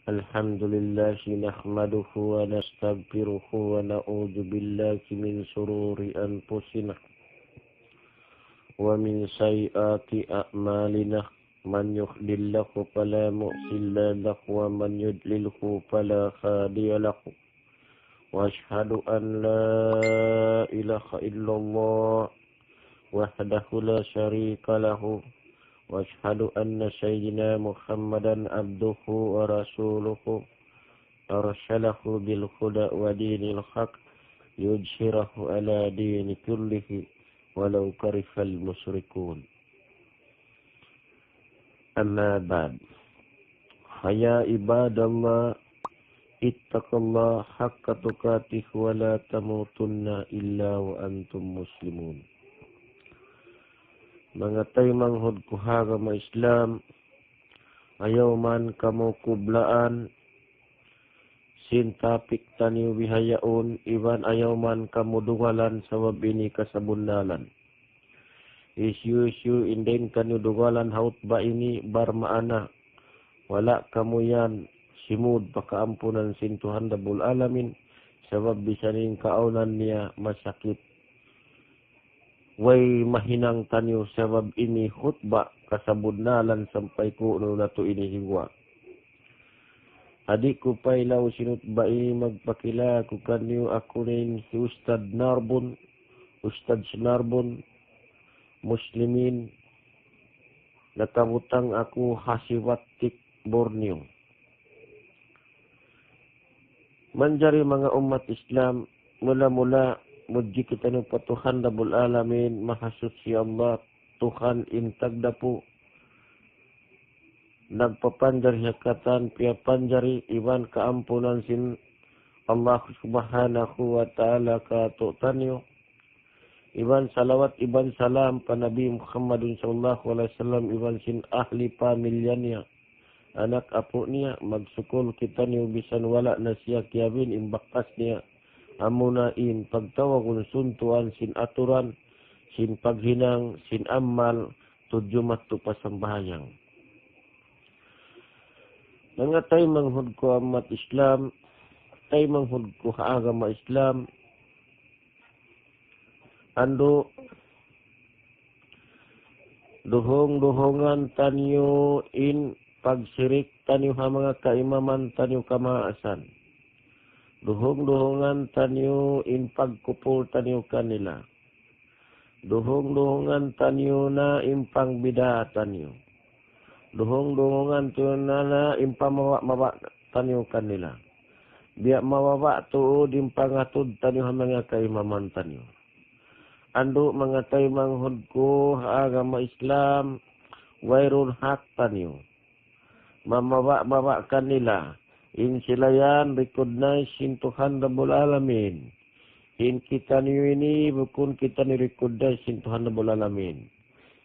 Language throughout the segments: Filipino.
الحمد لله نحمده ونستغفره ونعوذ بالله من شرور أنفسنا ومن سيئات أعمالنا من يهد الله فلا مضل له ومن يضلله فلا هادي له وأشهد أن لا إله إلا الله وحده لا شريك له وأشهد أن سيدنا محمدا عبده ورسوله أرسله بالهدى ودين الحق ليظهره على دين كله ولو كره المشركون أما بعد فيا عباد الله اتقوا الله حق تقاته ولا تموتن إلا وأنتم مسلمون. Mangatay manghod ko agama Islam, ayaw man kamo kublaan, sintapik taniw bihayaon, iban ayaw man kamo dugalan sa wabini kasabundalan. Isyu indeng kanyo dugalan haut ba ini barmaana, wala kamo yan simud pakaampunan sintuhan dabul alamin, sabab bisaning kaunan niya masakit. Way mahinang tanyo sabab ini khutbah kasabudnalan sampai ko no nato ini hiwa. Adik ko pa ilaw sinutba ini magpakila ko kanyo ako rin si Ustad Narbon, Muslimin, nakabutang ako Hasiwatik, Borneo. Manjari mga umat Islam, mula-mula muji kita ng patuhan dabul alamin, mahasuci Allah, Tuhan intagda po. Nagpapanjari hakatan, piyapanjari, iwan kaampunan sin Allah subhanahu wa ta'ala katutanyo. Iwan salawat, iwan salam pa Nabi Muhammadun sallallahu alaihi wasallam, iwan sin ahli pamilyanya, anak apo niya, magsukul kita niyo bisan wala na siya kiyabin, imbakas niya. Amunain pagtawag suntuan sin aturan, sin paghinang, sin amal, tujumat tu pasambayang. Mga tay manghud ko amat Islam, tay manghud ko agama Islam, ando duhong-duhongan tanyo in pagsirik tanyo ha mga kaimaman tanyo kamaasan. Duhong-duhongan tanyo in pagkupul tanyo kanila. Duhong-duhongan tanyo na impang bida tanyo. Duhong-duhongan tanyo na impang mawa tanyo kanila. Biyak mawawa tuod impangatod tanyo mga kaimaman tanyo. Ando mga tayo manghod ko agama Islam, wairun hak tanyo. Mamawa kanila. In sila yan, recognize in Tuhan Rabbul Alamin. In kita niyo ini, bukun kita ni recognize in Tuhan Rabbul Alamin.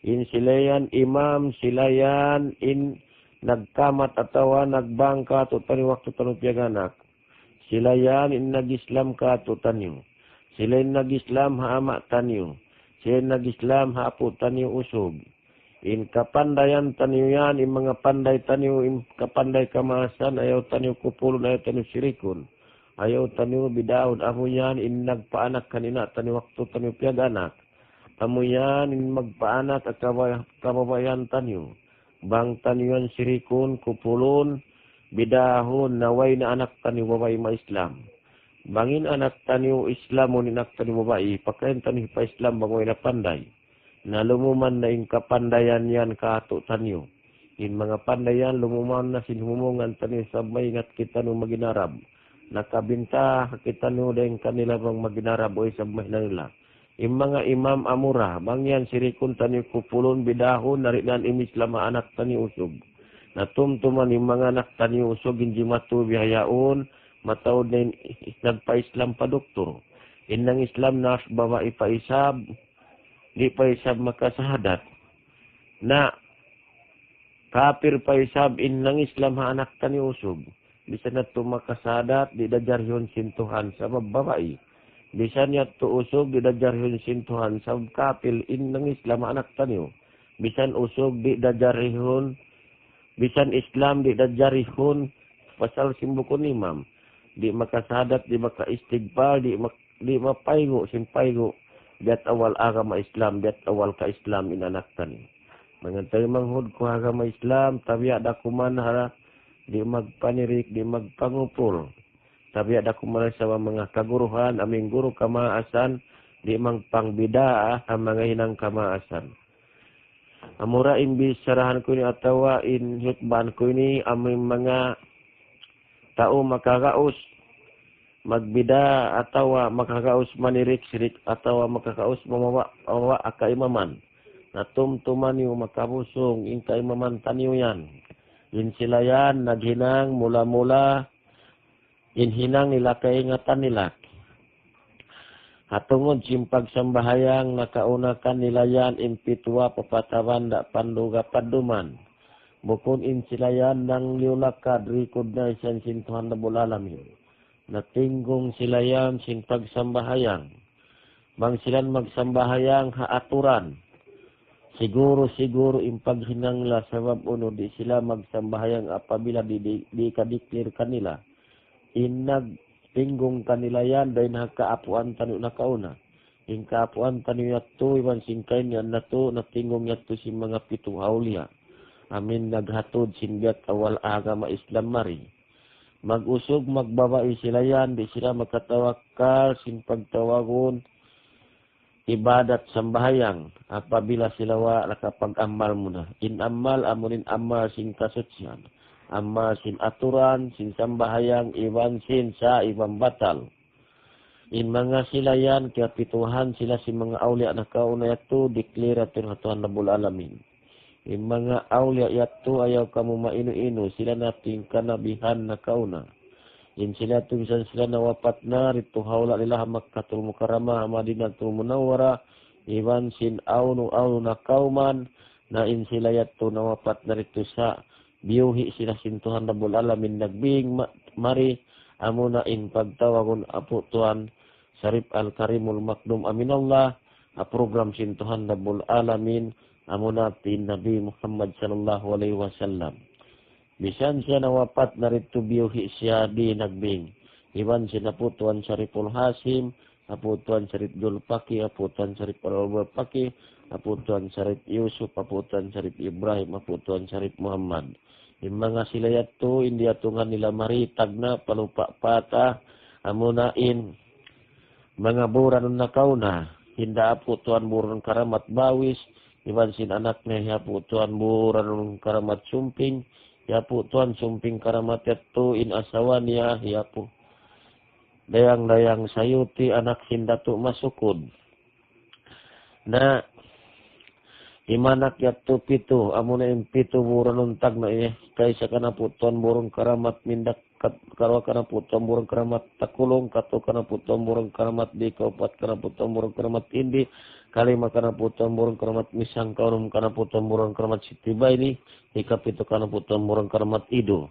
In sila yan, imam, sila yan, in nagkamat atawa, nagbangka, tutani waktu tanong piyaganak. Sila yan, in nag-Islam ka, tutanyo. Sila in nag-Islam, haamak tanyo. Sila in nag-Islam, haapo tanyo usog. In kapandayan tanyo yan, in mga panday tanyo, in kapanday kamasan, ayaw tanyo kupulon, ayaw tanyo sirikon. Ayaw tanyo bidaon, amo yan, in nagpaanak kanina, tanyo waktu tanyo piyaganak. Amo yan, in magpaanak at kababayan tanyo. Bang tanyo yan sirikon, kupulon, bidahon, naway na anak tanyo babae ma-Islam. Bangin anak tanyo Islam, anak tanyo babae, pakain tanyo pa Islam, bangoy na panday. Na lumuman na in kapandayan yan kato tanyo. In mga pandayan lumuman na sinhumungan tanyo sa may ngat kita no maginarab. Nakabinta kita no dahil kanila bang maginarab o sabay na nila. In mga imam amura, bang yan sirikon tanyo kupulon bidahon, narinan imislama anak tanyo usog. Natumtuman yung mga anak tanyo usog, hindi matu bihayaon, matawad na in nagpa-Islam pa doktor. In ng Islam na babae pa isab, di pa isab makasahadat na kafir pa isab in ng Islam ha anak tani usog. Bisa na ito makasahadat, di dajar yun sintuhan sa babae. Bisa niya ito usog, di dajar yun sintuhan sa kafir in ng Islam ha anak tani. Bisan usog, di dajar yun. Bisan Islam, di dajar yun pasal simbukun imam. Di maka sahadat, di maka istighfar, di mapaigo, simpaigo. Biat awal agama Islam, biat awal ka Islam inanaktan. Mangantay manghud ko agama Islam, tabi ada kumanhara, di magpanirik, di magpangupul. Tabi ada kumanhara sa mga kaguruhan, aming guru kamaasan, di magpangbidaa, ang mga hinang kamaasan. Amura imbis sarahan ko ni atawa in hikban ko ni aming mga tao makakaos magbida atawa makakaos manirik-sirik atawa makakaos mamawa akaimaman na tumtuman yung makabusong in kaimaman taniyo yan. In sila yan naghinang mula-mula in hinang nila kaingatan nila. Hatungod simpag sambahayang nakaunakan nila yan in pitwa papatawan da panduga paduman. Bukun in sila yan nang liulakad rikod na isan sintuhan na bulalamin. Natinggong sila yan sin pagsambahayang. Mang silan magsambahayang haaturan. Siguro impaghinang la sabab uno di sila magsambahayang apabila di kadiklir kanila. Tinggong kanila yan dahil nakaapuan tanu na kauna. In kaapuan tanu yato iwan singkay niyan na to natinggong yato si mga pitong haulia. Amin naghatod sinbiat awal agama Islam mari. Mag-usog, magbabae sila yan, di sila makatawakal, simpagtawagon, ibadat sambahayang, apabila sila wa nakapag-amal muna. In amal, amunin amal sin kasutsyan, amal sin aturan, sin sambahayang, iwan sin sa ibang batal. In mga sila yan, kaya pituhan sila si mga awliya na kauna yato, diklira tunatuhan na bulalamin. In mga awliya yato ayaw kamu mainu-inu sila nating kanabihan na kauna. In sila tumisan sila nawapat na rito hawla nila Makkatul Mukarramah Madinatul Munawwara iwan sin awnu na kauman na in sila yato nawapat na rito sa biyuhi sila sintuhan na bulalamin nagbing mari amuna in pagtawagon apo tuan Sarip Al-Karimul Makdum Aminallah a program sintuhan na bulalamin amuna tin Nabi Muhammad sallallahu alaihi wasallam. Bisan siya nawapat na rito biyuhi siya di nagbing. Iwan siya naputuan Saripul Hasim, aputuan Sarip Dulpaki, aputuan Sarip Al-Paki, aputuan Sarip Yusuf, aputuan Sarip Ibrahim, aputuan Sarip Muhammad. Yung mga sila yato, hindi atungan nila maritag na palupa pata, amunain mga buran na kauna, hinda aputuan buran karamat bawis, iwan sin anak niya po tuan buran karamat sumping. Ya po tuan sumping karamat yato in asawa niya. Ya po dayang-dayang sayuti anak hindato masukod. Na imanak yato pito. Amo na yung pito buran untag na kaysa ka na po tuan buran karamat mindak karwa ka na po tuan buran karamat takulong. Kato ka na po tuan buran karamat di kaupat ka na po tuan buran karamat indi. Kalima kana putuan burung karamat misang kaurum kana putuan burung karamat sitiba ini. Ikapito kana putuan burung karamat ido.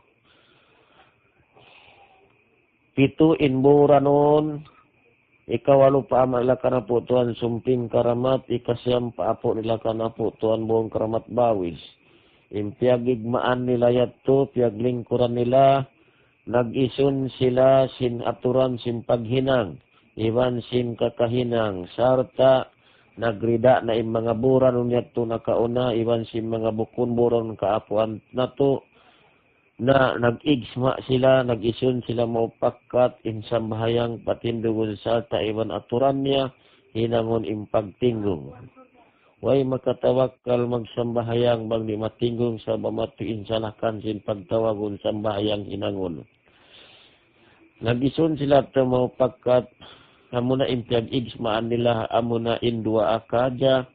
Pitu inburanon. Ikawalu paama nila kana putuan sumping karamat. Ikasyam paapo nila kana putuan burung karamat bawis. Impiagigmaan nila yato. Piaglingkuran nila. Nag-isun sila sin aturan sin paghinang. Iwan sin kakahinang. Sarta nagrida na yung mga buran unyat to nakauna, iwan si mga bukun buron kaapuan na to, na nag-igsma sila, nag-isun sila maupakat, insambahayang patindugon sa taiwan aturan niya, hinangon impagtinggong. Way makatawakal magsambahayang bang di matinggong sa bamatu insalakan sin pagtawagon sambahayang hinangon. Nag-isun sila to maupakat, amuna impiag igsmaan nila amuna in dua akaja,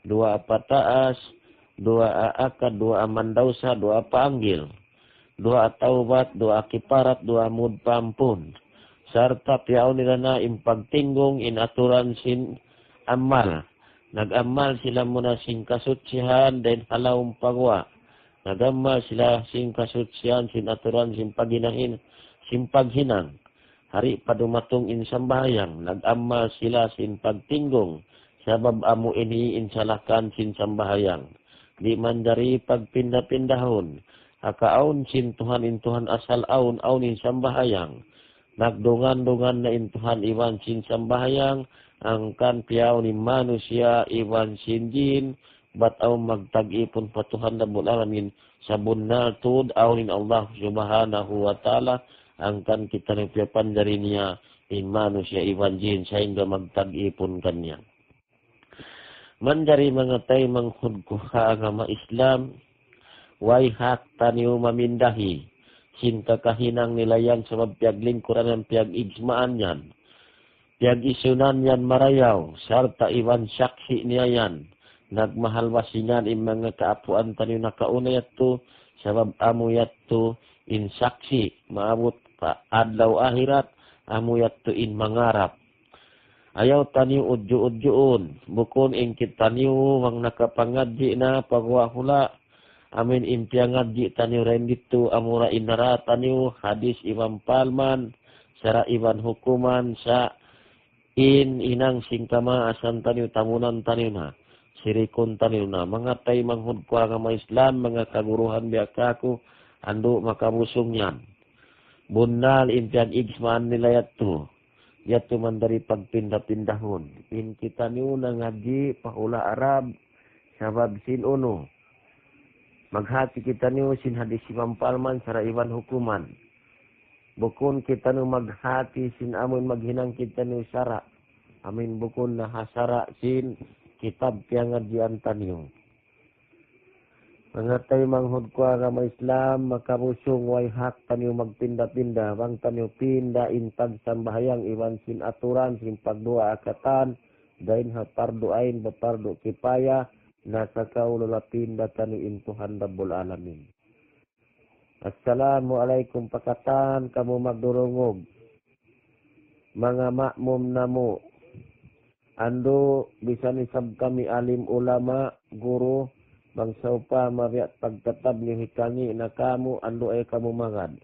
dua pataas, dua akad, dua amandausa, dua panggil, dua taubat, dua kiparat, dua mud pampun. Sarta piyaw nila na impagtinggong in aturan sin amal. Nag-amal sila muna sin kasutsihan dan halawang pagwa. Nag-amal sila sin kasutsihan, sin aturan, sin paginahin, sin paghinang. Hari padumatong insambahayang, nag-amal sila sin pagtinggong, sabab amu ini insalakan sin sambahayang. Di man dari pagpindah-pindahon, Akaon sin Tuhan intuhan asal aun in sambahayang. Nagdungan-dungan na intuhan iwan sin sambahayang. Angkan piyaw ni manusia iwan sin jin. Bataw magtag-ipon patuhan na bulalamin. Sa bunal tud awin Allah subhanahu wa ta'ala. Angkan kita nagpiyapan dari niya in manusia iwan jin. Sehingga magtag-ipon kanya. Manjari mengatai menghudkuha agama Islam. Way hak taniu mamindahi. Cinta kahinang nilayan sebab piag lingkuran dan piag ijmaan yan. Piag isunan yan marayaw. Sarta iwan saksi niyan. Nagmahal wasingan in mga kaapuan taniu nakauna yatu. Sebab amu yatu in saksi. Maabot pa adlaw akhirat. Amu yatu in mangarap. Ayaw taniu udyo-udyoon. Bukun ingkit taniu mang nakapangadji na pagwahula. Amin impiang ngaji taniu renditu amura inara taniu hadis Imam Palman sara Iban hukuman sa inang singkama asan taniu tamunan taniu na sirikun taniu na mangatay manghudku agama Islam mga kaguruhan biakaku andu makabusung yan bunal impian igsmaan nila yatu mandari pagpindah-pindahon in kita niu na ngaji pahula Arab sabab sin uno maghati kita niyo sin hadis Imam Palman sara Iban hukuman. Bukun kita niyo maghati sin amun maghinang kita niyo sara. Amin bukun na hasara sin kitab piangadjian taniyo. Mangatay manghud ko agama Islam makabusong way hak taniyo magpinda-pinda. Bang taniyo pinda intag sambahayang iwan sin aturan sin pagdua akatan. Dain ha pardo ain bapardo kipaya. Nasa kaululapin datanu intuhan Rabbul Alamin. Assalamualaikum pakatan kamu magdurungog. Mga makmum namo. Ando bisa nisab kami alim ulama, guru, bangsaw pa mariat pagtatab ni hikani na kamu ando ay kamu mangad.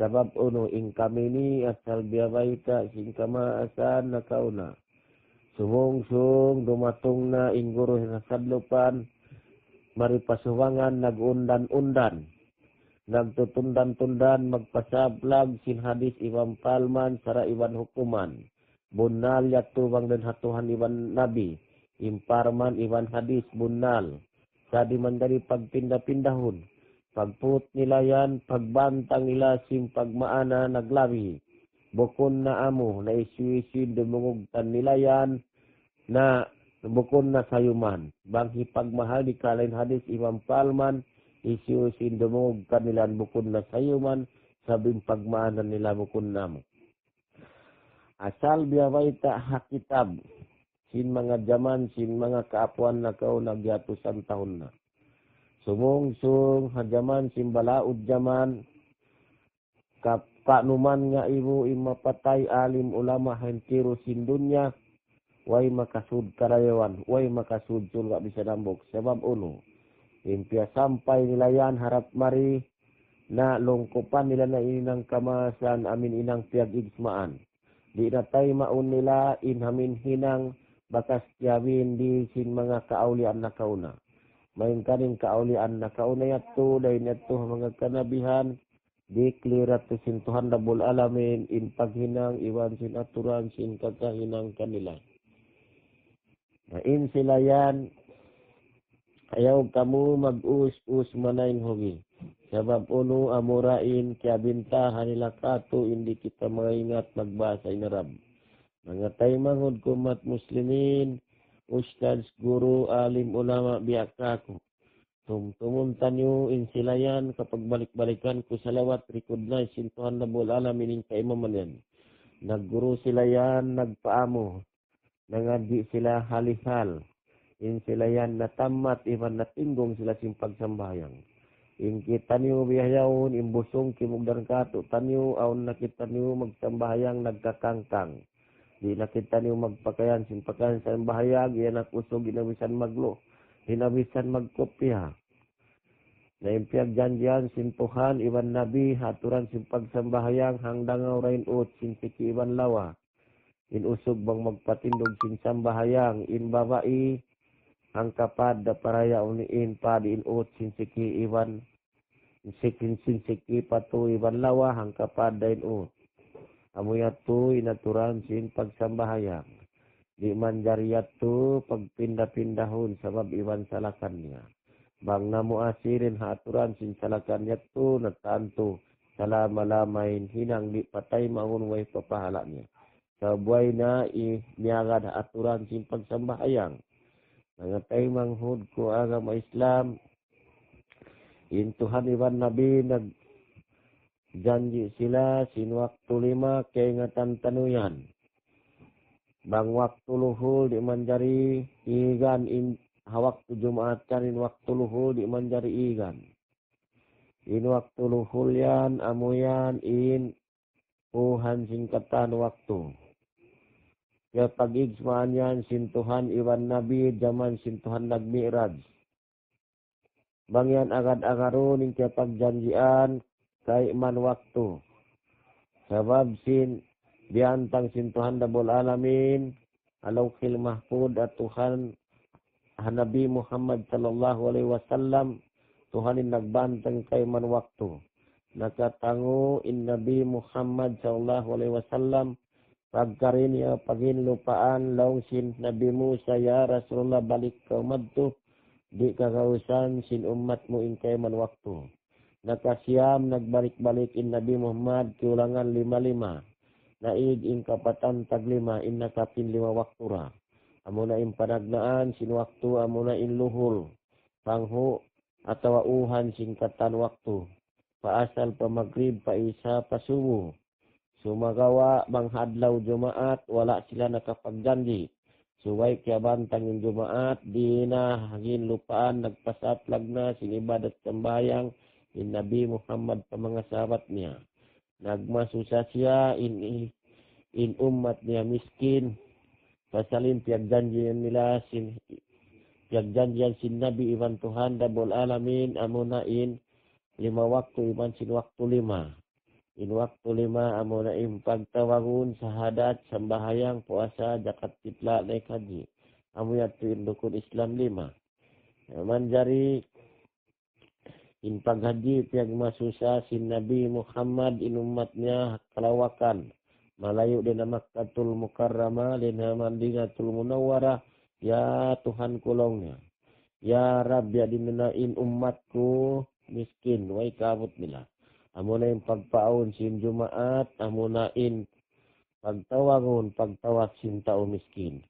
Sabab uno ing kami ni asal biyabaita sing kama asan na kauna. Sumungsung dumatong na ingguro na sadlupan maripasuwangan nagundan-undan nagtutundan-tundan magpasablag sin hadis Imam Palman sara Iban hukuman bunal yatubang dan hatuhan Iban Nabi imparman Iban hadis bunal sadi mandari pagpindah-pindahon pagput nila yan pagbantang nila sim pagmaana naglabi bukon na amo na isu-isu dumungugtan nila yan na bukon na sayuman. Banghi pagmahal di kalain hadis Imam Palman, isu-isu dumungugtan nila bukon na sayuman, sabing pagmaanan nila bukon na mo. Asal biyaway ta hakitab, sin mga jaman, sin mga kaapuan na kao nagyatusan taon na. Sumungsung hajaman, sin balaud jaman, kanuman nga ibu imapatay alim ulama hentiro sin dunya, way makasud karayawan, way makasud sulga bisa nambok. Sebab uno, impia sampai nila yan harap mari na lungkupan nila na inang kamasan amin inang piag igsmaan. Di natay maun nila inhamin hinang bakas tiyawin di sin mga kaulian na kauna. Main kaning kaulian na kauna yato, dahin yato mga kanabihan, di klirat to sin Tuhan Rabbul Alamin, in paghinang, iwan sin aturan, sin kakahinang kanila. Nain sila yan, ayaw kamu mag-us-us manain hogi. Sabab uno amurain kaya bintahan nila kato, hindi kita maingat magbasa inarab. Mga tayo mangod kumat muslimin, ustads, guru, alim, ulama, biyak ako. Tumuntan nyo in sila yan kapag balik-balikan ko salawat, rikod na isintuhan na Rabbul Alamin in kaimaman yan. Nagguru sila yan, nagpaamo. Nangadji sila halihal. In sila yan natamat, iban natinggong sila simpag sambayang. In kita niyo biyahyaon, imbusong kimugdan kato, tanyo, aon nakita niyo magsambayang nagkakangkang. Di nakita niyo magpakayan, simpakayan sa bahayag, iyan akusog, inawisan maglo, inawisan magkopya. Na impiag janjian, sintuhan, iban nabi, haturan simpag sambahayang, hangdangaw rain ut, simpiki iban lawa. In usog bang magpatindog sin sambahayang, in babai, ang kapad da paraya uniin pa di in ut sin siki iwan Siki patu iban lawa hangka padain amuyatu inaturan sin pagsambahayang. Di manjariyatu pagpindah-pindahun sabab iban salakannya. Bang namu asirin haturan sin salakannya tu natantu salama-lamain hinang di patay maun way papahalanya. Sabuay na niagad aturan sin pagsambahayang. Nangatay manghud ko agama Islam. Intuhan iban Nabi janji sila sin waktu 5 keingatan tanuyan. Bang waktu luhul di manjari igan waktu Jumat in waktu luhul di manjari igan. In waktu luhul yan amuyan in Tuhan singkatan waktu. Ya pag-igsmaan yan sin Tuhan iban Nabi zaman sin Tuhan nagmi'raj. Bang yan agad-agaron ning kaya pagjanjian kay man waktu. Sabab sin diantang sin Tuhan Rabbul Alamin Alauhil Mahfud at Tuhan Nabi Muhammad sallallahu alaihi wasallam Tuhan in nagbantang kay man waktu. Nakatango in Nabi Muhammad sallallahu alaihi wasallam pagkarin ya paginlupaan laung sin Nabi Musa ya Rasulullah balik ka umadto di kakausan sin umatmu in kay man waktu. Nakasiyam nagbalik-balik in Nabi Muhammad kiulangan 5-5. Naig in kapatan taglima in nakapin 5 waktu ra. Amuna in panagnaan sin waktu amuna in luhul. Panghu atawa uhan singkatan waktu. Paasal pamagrib paisa pasubu. Sumagawa manghadlaw Jumaat wala sila nakapagjanji. Suway kaya bantang yung Jumaat di na hangin lupaan nagpasatlag na sin ibadat sambayang in Nabi Muhammad pa mga sahabat niya. Nagmasusa siya in umat niya miskin. Pasalin piyagjanjian nila piyagjanjian sin Nabi iban Tuhan Rabbul Alamin amuna in 5 waktu iban sin waktu 5. In waktu 5 amuna in pagtawagun sahadat sambahayang puasa zakat fitla naik haji. Amuna in dukun Islam 5. Manjari in paghaji piyag masusa sin Nabi Muhammad in umatnya kalawakan. Malayo din na Makkatul Mukarramah din na Madinatul Munawwarah. Ya Tuhan kulongnya. Ya Rab ya dinanain umatku miskin. Way kabut nila. Amuna in pagpaon sin Jumaat. Amuna in pagtawagon pagtawag sin tao miskin.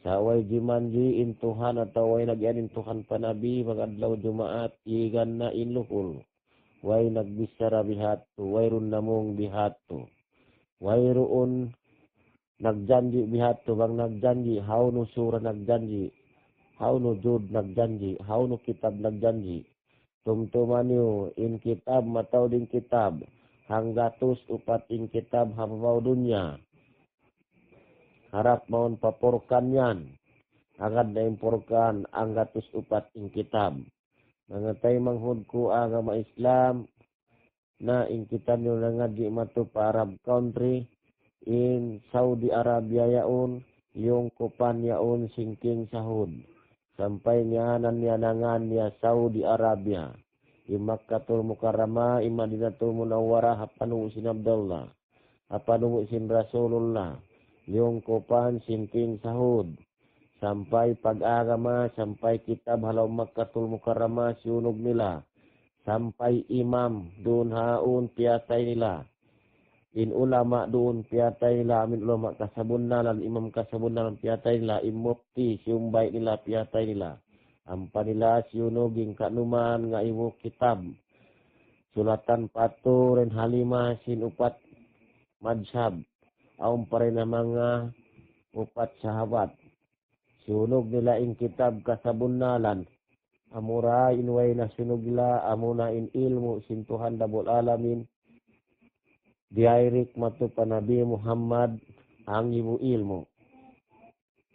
Sa way jimanji in Tuhan atau way nagyan in Tuhan panabi magadlaw Jumaat igan na in luhul. Way nagbisara bihatu, way run namong bihatu. Way roon nagjanji bihatu bang nagjanji, how no sura nagjanji, how no jud nagjanji, how no kitab nagjanji. Tumtumanyo in kitab mataw din kitab, hanggatus upat in kitab habaw dunya. Harap maun paporkan yan. Agad na imporkan ang gatus upat in kitab. Nangatay manghud ko agama Islam na in kitab nyo nangadji mato pa Arab country in Saudi Arabia yaon yung kupan yaon singking sahud. Sampai nyanan niya nangan niya Saudi Arabia. In Makkatul Mukarramah, in Madinatul Munawwarah, hapanungo sin Abdullah. Hapanungo sin Rasulullah. Yung kupan sinting sahud. Sampai pag-agama, sampai kitab halaw Makkatul Mukarramah siunog nila. Sampai imam doon haun piyatay nila. In ulama doon piyatay nila. Amin ulama kasabunalan, imam kasabunalan piyatay nila. Imupti siumbay nila piyatay nila. Ampa nila siunoging kanuman nga iwo kitab. Sulatan pato ren halima sin upat madsyab. Aum pa rin na mga upat sahabat. Sunog nila in kitab kasabunalan. Amura inway na sunog nila. Amuna in ilmu sin Tuhan Rabbul Alamin. Diairik matu pa Nabi Muhammad ang ibu ilmu.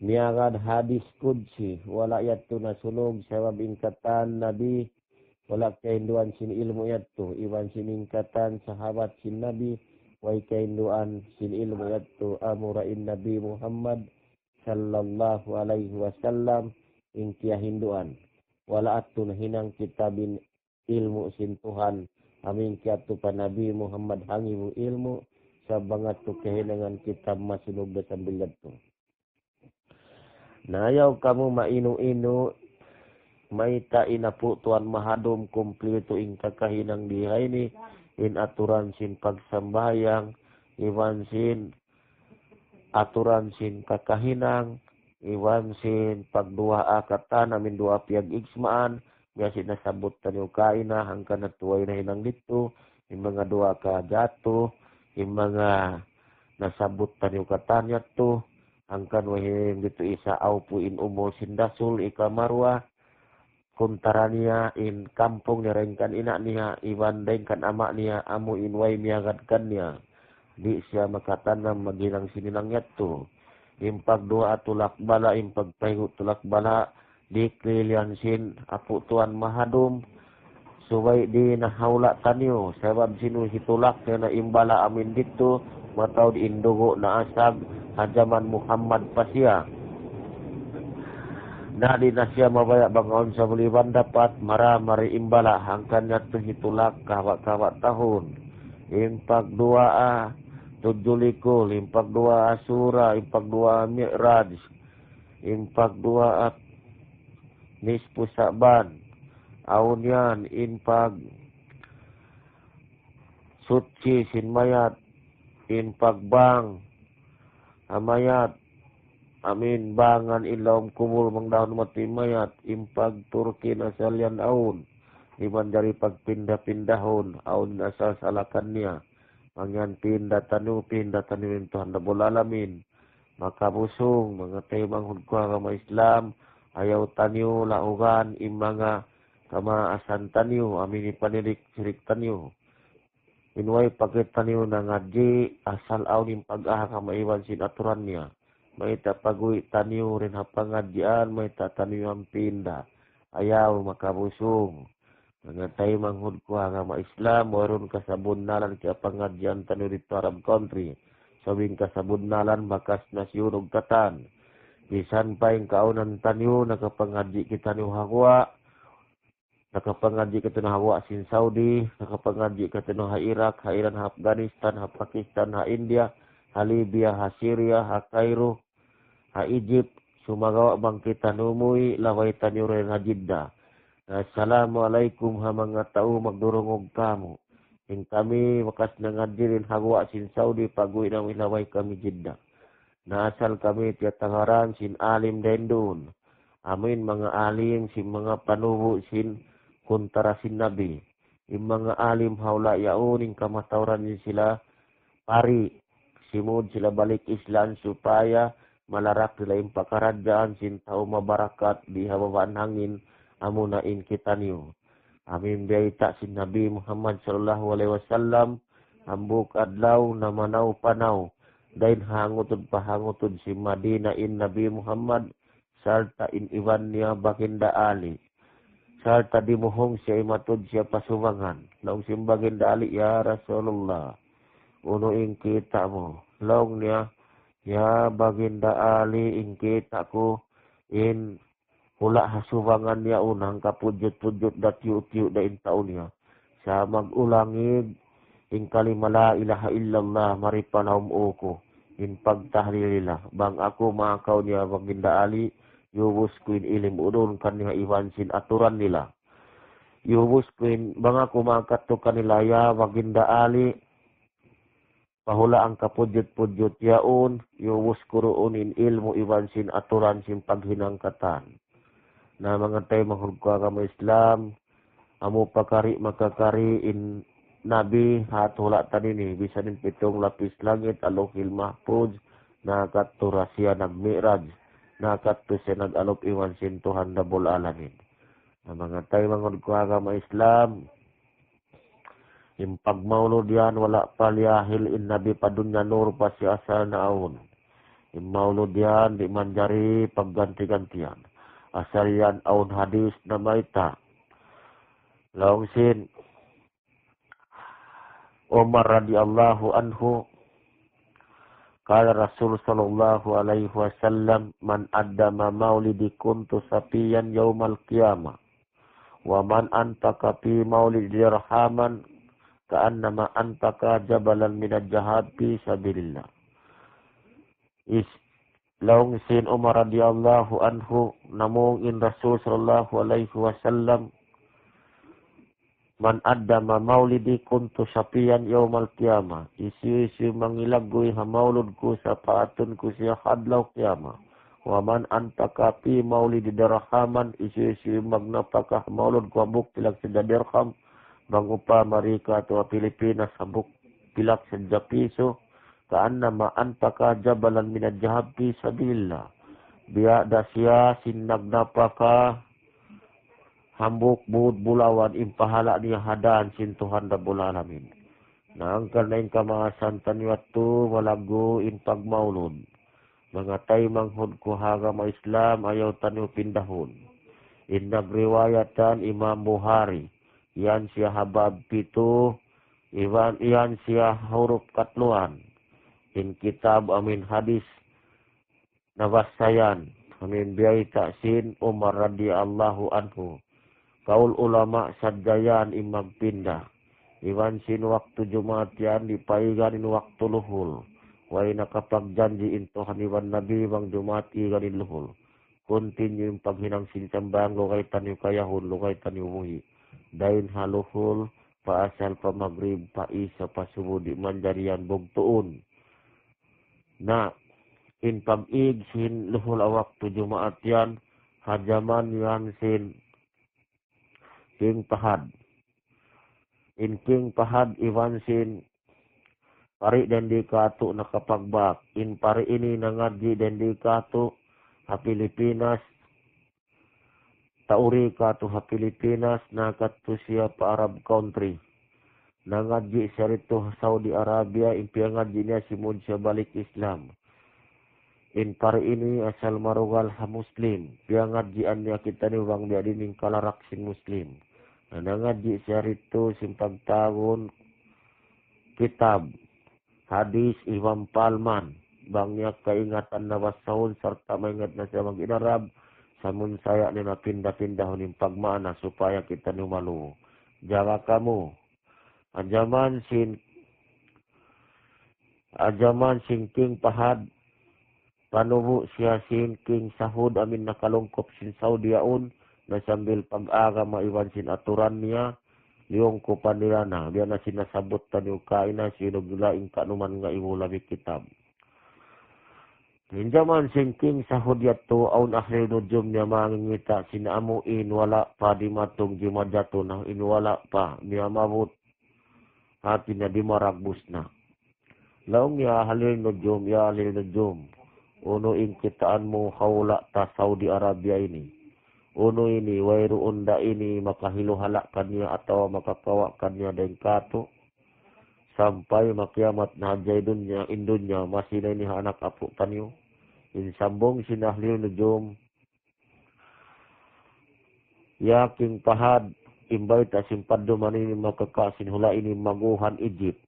Niagad hadis kudsi. Wala yato na sunog sabab ingkatan Nabi. Wala kainduan sin ilmu yato. Iwan sin ingkatan sahabat sin Nabi. Way kainduan sin ilmu yato. Amurain Nabi Muhammad sallallahu alaihi wasallam ingkiya hinduan. Wala ato na hinang kitabin ilmu sin Tuhan Amin kiatu pa Nabi Muhammad hangimu ilmu sa bangat tu kehilangan kita masinog da sambilad tu. Nayaw kamu mainu-inu may tainapu tuan mahadum kumplito ing kakahinang dihay ni in aturan sin pagsambayang iwan sin aturan sin kakahinang iwan sin pagdua akatan amin dua piag igsmaan biasa nasabot tanyo kaina hangkan natuway na hinang dito yung mga dua ka gato yung mga nasabot tanyo katanya to hangkan wahin dito isa aupuin umo sindasul ikamarwa kuntara niya in kampung niya rengkan ina niya iwan kan ama niya amu inway miyagadkan niya di siya makatanam maginang sininang yato impag dua tulak bala impag pahingo tulak bala di klilian sin apu tuan mahadum suway di nahawla tanyo sebab sinu hitulak na imbala amin dito mataw di indugo na asag hajaman Muhammad pasya na di na siya mabaya bangaon sa buliban dapat mari imbala hangkan niya to hitulak kawa tahun impag dua tujulikul impag dua asura impag dua mi'raj impag dua nispu Sa'ban aun yan impag suci sin mayat impag bang amayat amin bangan ilawam kumul mangdahon mati mayat impag turki nasalian aun iman dari pagpindah-pindahon aun asal salakan niya mangyan pindah tanu yung Tuhan Rabbul Alamin maka busung mga tayo manghudkwa kama Islam ayaw tanyo laugan imanga kama asan tanyo amin ipanirik sirik tanyo inway pakit tanyo na ngaji asal aun impag-aha kama iwan sin aturan niya may tapagui tanyo rin hapangadyan, may tatanyo ang pinda. Ayaw makabusong. Mga tayo manghud ko nga Islam, waron kasabunnalan kaya pangadyan tanyo dito Arab country. Sabing kasabunnalan, bakas nasyon og katan. Bisan pa yung kaunan tanyo, nakapangadyi kita nyo hagwa. Nakapangadyi kita nyo hagwa sin Saudi. Nakapangadyi kita nyo ha Iraq, ha Iran, ha Afghanistan, ha Pakistan, ha India, ha Libya, ha Syria, ha Cairo, ha Egypt, sumagawa bang kita numuy, laway tanyo rin ha Jeddah. Assalamualaikum ha mga tao, magdurungog kamo. Yung kami, wakas na nga dirin hagwa sin Saudi, pag-uwi na ilaway kami Jeddah. Nasal kami tiyatangaran sin alim din doon. Amin mga alim, sin mga panubo, sin kuntara sin Nabi. Yung mga alim hawla yaon, yung kamatawran din sila, pari, simud sila balik Islam supaya malarak sila yung pakaradaan sin tao mabarakat di hababaan hangin amunain kita niyo. Amin biyayta sin Nabi Muhammad sallallahu alaihi wasallam ambuk adlaw na manaw panaw dahin hangutod pahangutod si Madina in Nabi Muhammad sarta in iwan niya baginda ali sarta dimuhong siya imatod siya pasubangan naong simbaginda ali ya Rasulullah unuin kita mo long niya ya baginda ali in kita ko in hula hasubangan niya unang kapudjut-pudjut da tiyo-tiyo da in taon niya sa magulangig in kalimala ilaha illallah maripanahum uko in pagtahlilila bang ako makaw niya baginda ali yubus ko in ilim udon kaniya iwan sin aturan nila yubus ko in bang ako makato kanila ya baginda ali pahula ang kapudjut-pudjut yaon, yuwus kuroon in ilmu iwan sin aturan sin paghinangkatan. Na mga tayo mahulkwa kama Islam, amu pakari makakari in Nabi hatula tanini, bisa din pitong lapis langit, alokil mahfuz, nakatura siya nagmiraj, nakatu siya nagalop iwan sin Tuhan Rabbul Alamin. Na mga tayo mahulkwa kama Islam, yung pagmaulod yan, wala palyahil in Nabi padunya nur pa si asal na aun. Yung maulod yan, di manjari pagganti-gantian. Asal yan aun hadis na maita. Laungsin, Umar radhiyallahu anhu, kala Rasul sallallahu alaihi wasallam, man addama maulidi kuntu sapiyan yaumal qiyamah. Wa man antaka fi maulidi rahman ka'annama antaka jabalan minad jahad fi sabilillah. Laung sin Umar radhiyallahu anhu namung in Rasul sallallahu alaihi wasallam man addama maulidi kuntu syafiyan yaumal qiyamah. Isi mangilagui ha mauludku sa paatun ku siya hadlaw qiyamah. Wa man antaka fi maulidi dirhaman isi magnapakah maulud ku abuk pilak sa dirham mangupa marika to Pilipinas abuk pilak sa piso kaannama antaka jabalan minad jahab fi sabilillah. Biya dasya sinagnapaka hambuk buud bulawan impahala niya hadan sin Tuhan Rabbul Alamin. Naangkal na yung kamaasan taniwatu malago in pagmaulod. Mga tay manghod ko hagama Islam ayaw taniw pindahon. In nagriwayatan Imam Buhari. Yan siya habab pito. Iyan siya huruf katluan. In kitab amin hadis nabasayan. Amin biyay taksin Umar radhiyallahu anhu. Kaul ulama sadjayan imam pindah. Iwan sin waktu Jumat yan dipaiganin waktu luhul. Way nakapagjanji intohan iwan Nabi bang Jumat iganin luhul. Continue yung paghinang sinsambang lukay tanyo kayahun, lukay tanyo muhi. Dain haluhul, paasal pa magrib, paisa pa subudi manjarian bugtuun. Na in pag-ig sin luhul waktu Jumat yan, hajaman yan sin king pahad. In king pahad iwan sin pari dan di kato nakapagbak. In pari ini nangadji dan di kato ha Pilipinas. Tauri kato ha Pilipinas nakatu siya pa Arab country. Nangadji siya rito Saudi Arabia. In piangadji niya simud siya balik Islam. In pari ini asal marugal ha Muslim. Piangadjian niya kita ni wang dia dining kalarak sin Muslim. Nangadji siya rito sin pagtagon kitab hadis Imam Palman bangnya kaingatan na wasahon serta maingat na siya mag-inarab samun saya ni napindah-pindahon yung pagmana supaya kita numalu. Jaga kamu ajaman sin king pahad panubo siya sin king sahud amin nakalungkop sin Saudiaon na sambil pag-aga maiwan sin aturan niya liyong kupanila na biya na sinasabot tanyo kain na sinuglaing kanuman nga imulami kitab. Hinjaman singking sa hudyat to aun ahli nujum niya mangingita sinamuin wala pa di matong jimadato na inwala pa niya mabut hati na di maragbus na. Laong ya halil nujum uno ing kitaan mo hawla ta Saudi Arabia ini. Uno ini, wairu unda ini, makahiluhala kanya atau makakawa kanya dan kato. Sampai makiamat na hajay dunya, indunya, masih na ini anak apu tanyo. Insambong sinahliw nujum. Yaking pahad, imbay ta simpad dumanin makakasin hula ini maguhan Egypt.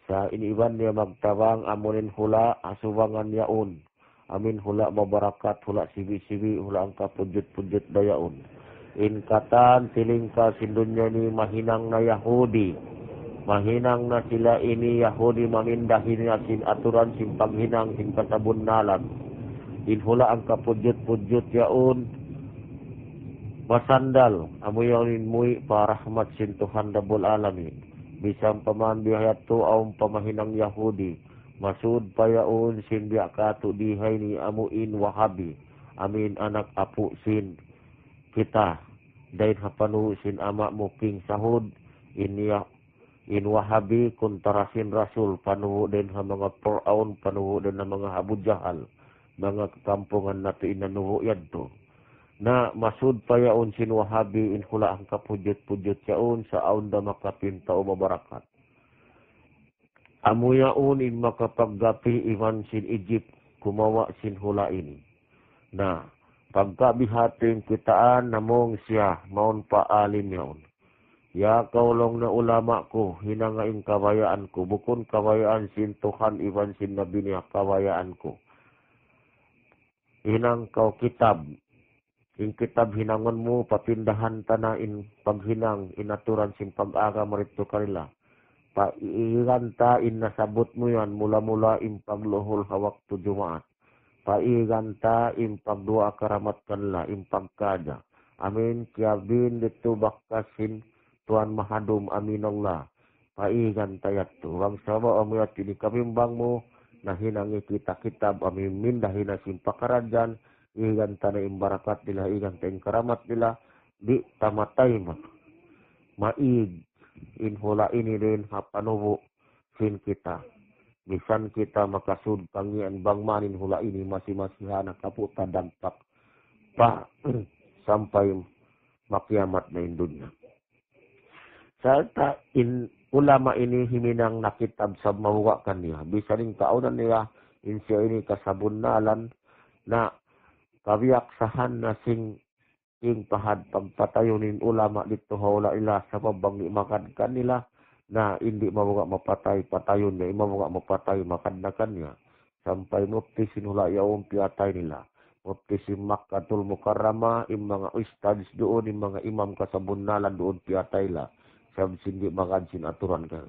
Sa iniwan niya magtawang amunin hula, asubangan yaun. Amin hula mabarakat, hula sibi-sibi, hula ang kapudjut-pudjut dayaon. In katan, tilingka sindunya ni mahinang na Yahudi. Mahinang na sila ini Yahudi mamindahin na sin aturan, sin paghinang, sin kasabunnalan. In hula ang kapudjut-pudjut yaon. Masandal, amuyaw mui parahmat sin Tuhan Rabbul Alamin. Bisang paman bihayat to ang pamahinang Yahudi. Masud payaon sin biya kato dihay ni amuin Wahabi. Amin anak apu sin kita. Dain hapanu sin ama mo king sahud. In Wahabi kuntarasin Rasul. Panuho din ha mga Puraon. Panuho din ha mga Abu Jahal. Mga kampungan nato inanuho yadto. Na masud payaon sin Wahabi in hula ang kapudjut-pudjut yaon sa aon da makapinta o mabarakat. Amuyaon in makapaggapi iwan sin Egypt kumawa sin hula ini. Na pagkabihating kitaan namong siya maun paalim yaon. Ya kaulong na ulama ko hinangaing kawayaan ko bukon kawayaan sin Tuhan iwan sin Nabi niya kawayaan ko. Hinang kau kitab. In kitab hinangon mo papindahan tana in paghinang inaturan sin pag-aga marito kanila. Paiganta nasabot mo yan mula-mula impagluhol hawak tu Jumaat. Paiganta impagdua karamat kanla impagkada. Amin kiabin dito bakasin Tuhan mahadum amin Allah. Paiganta yatu. Wang sama amiyat ini kabimbang mo na hinangi kita kitab amin mindahina simpakarajan. Iganta na imbarakat nila, iganta yung karamat nila. Di tamatay mo. Maig. Inhula ini rin hapanubo sin kita. Bisan kita makasud kangian bang manin hula ini masih-masih anak kaputa dampak pa sampai makiamat na dunya. Serta ulama ini himinang nakitab sa mawakan niya. Bisa rin kaunan niya insya ini kasabunnalan na kabiaksahan na sing pahad pagpatayunin ulama dito hawla ila sa babang imakad kanila na hindi mabuga mapatay patayon niya mabuga mapatay makad na kanya sampai mukti sinula yaong piatay nila mukti si Makkatul Mukarrama yung mga ustads doon yung mga imam kasabunnalan doon piatay la sabi hindi makadsin aturan ka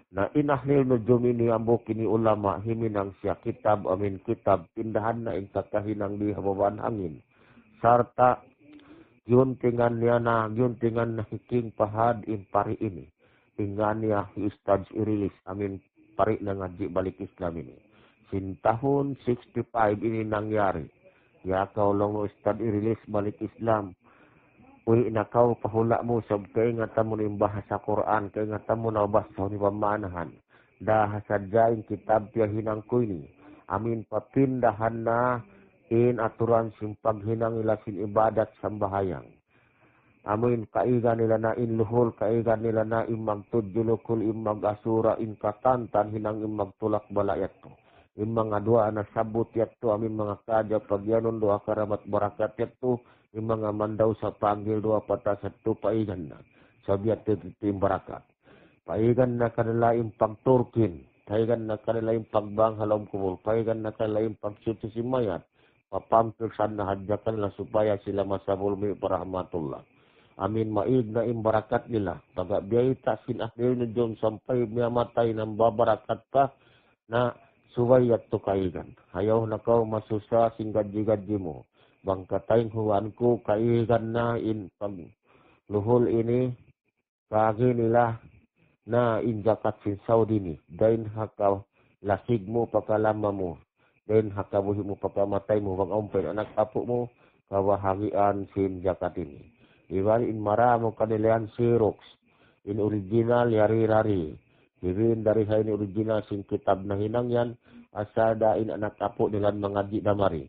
na inahlil no jumini ambok kini ulama himinang siya kitab amin kitab pindahan na yung kakahinang di hababan hangin sarta yun tingan na hiking pahad in pari ini. Tingan niya ustads irilis amin pari na ngaji balik Islam ini. Sin tahun 65 ini nangyari. Ya kau long ustad irilis balik Islam. Uy na kau pahula mo sab kaingatan mo ng bahasa Quran, kaingatan mo na bahasa ni pamanahan. Dahasadyain kitab piyahinang ko ini. Amin papindahan na in aturan simpag hinang ilasin ibadat sambahayang. Amin kaigan nila na in luhul, kaigan nila na imag tudjulukul, imag asura, in katantan, hinang imag tulak balayat to. In mga dua na sabot yat to, amin mga kadya pagyanon doa karamat barakat yat to, in mga mandaw sa panggil doa patas at to, paigan na. Sabiat to tim barakat. Paigan na kanila impag turkin, paigan na kanila impag bang halom kumul, paigan na kanila impag suti si mayat, papampirsan na hadyakan nila supaya sila masabulmi parahmatullah. Amin maig na imbarakat nila. Pagabiyay tasin akhil na Diyon sampai miyamatay ng babarakat pa na suway at tukaigan. Hayaw na kau masusa sing gadji-gadji mo. Bangkatay huwan ko kaigan na in pagluhol ini kagi nila na injakat sin Saudi ni. Dain hakaw lasig mo pakalama mo. Dain hakabuhi mo pakamatay mo. Wang umpay anak apo mo kawahagian sin jakat ini. Iwan in maramo kanilayan Xerox. In original yari-rari. Dirin dari hain original sing kitab na hinang yan. Asada in anak apo nilan mangaji damari.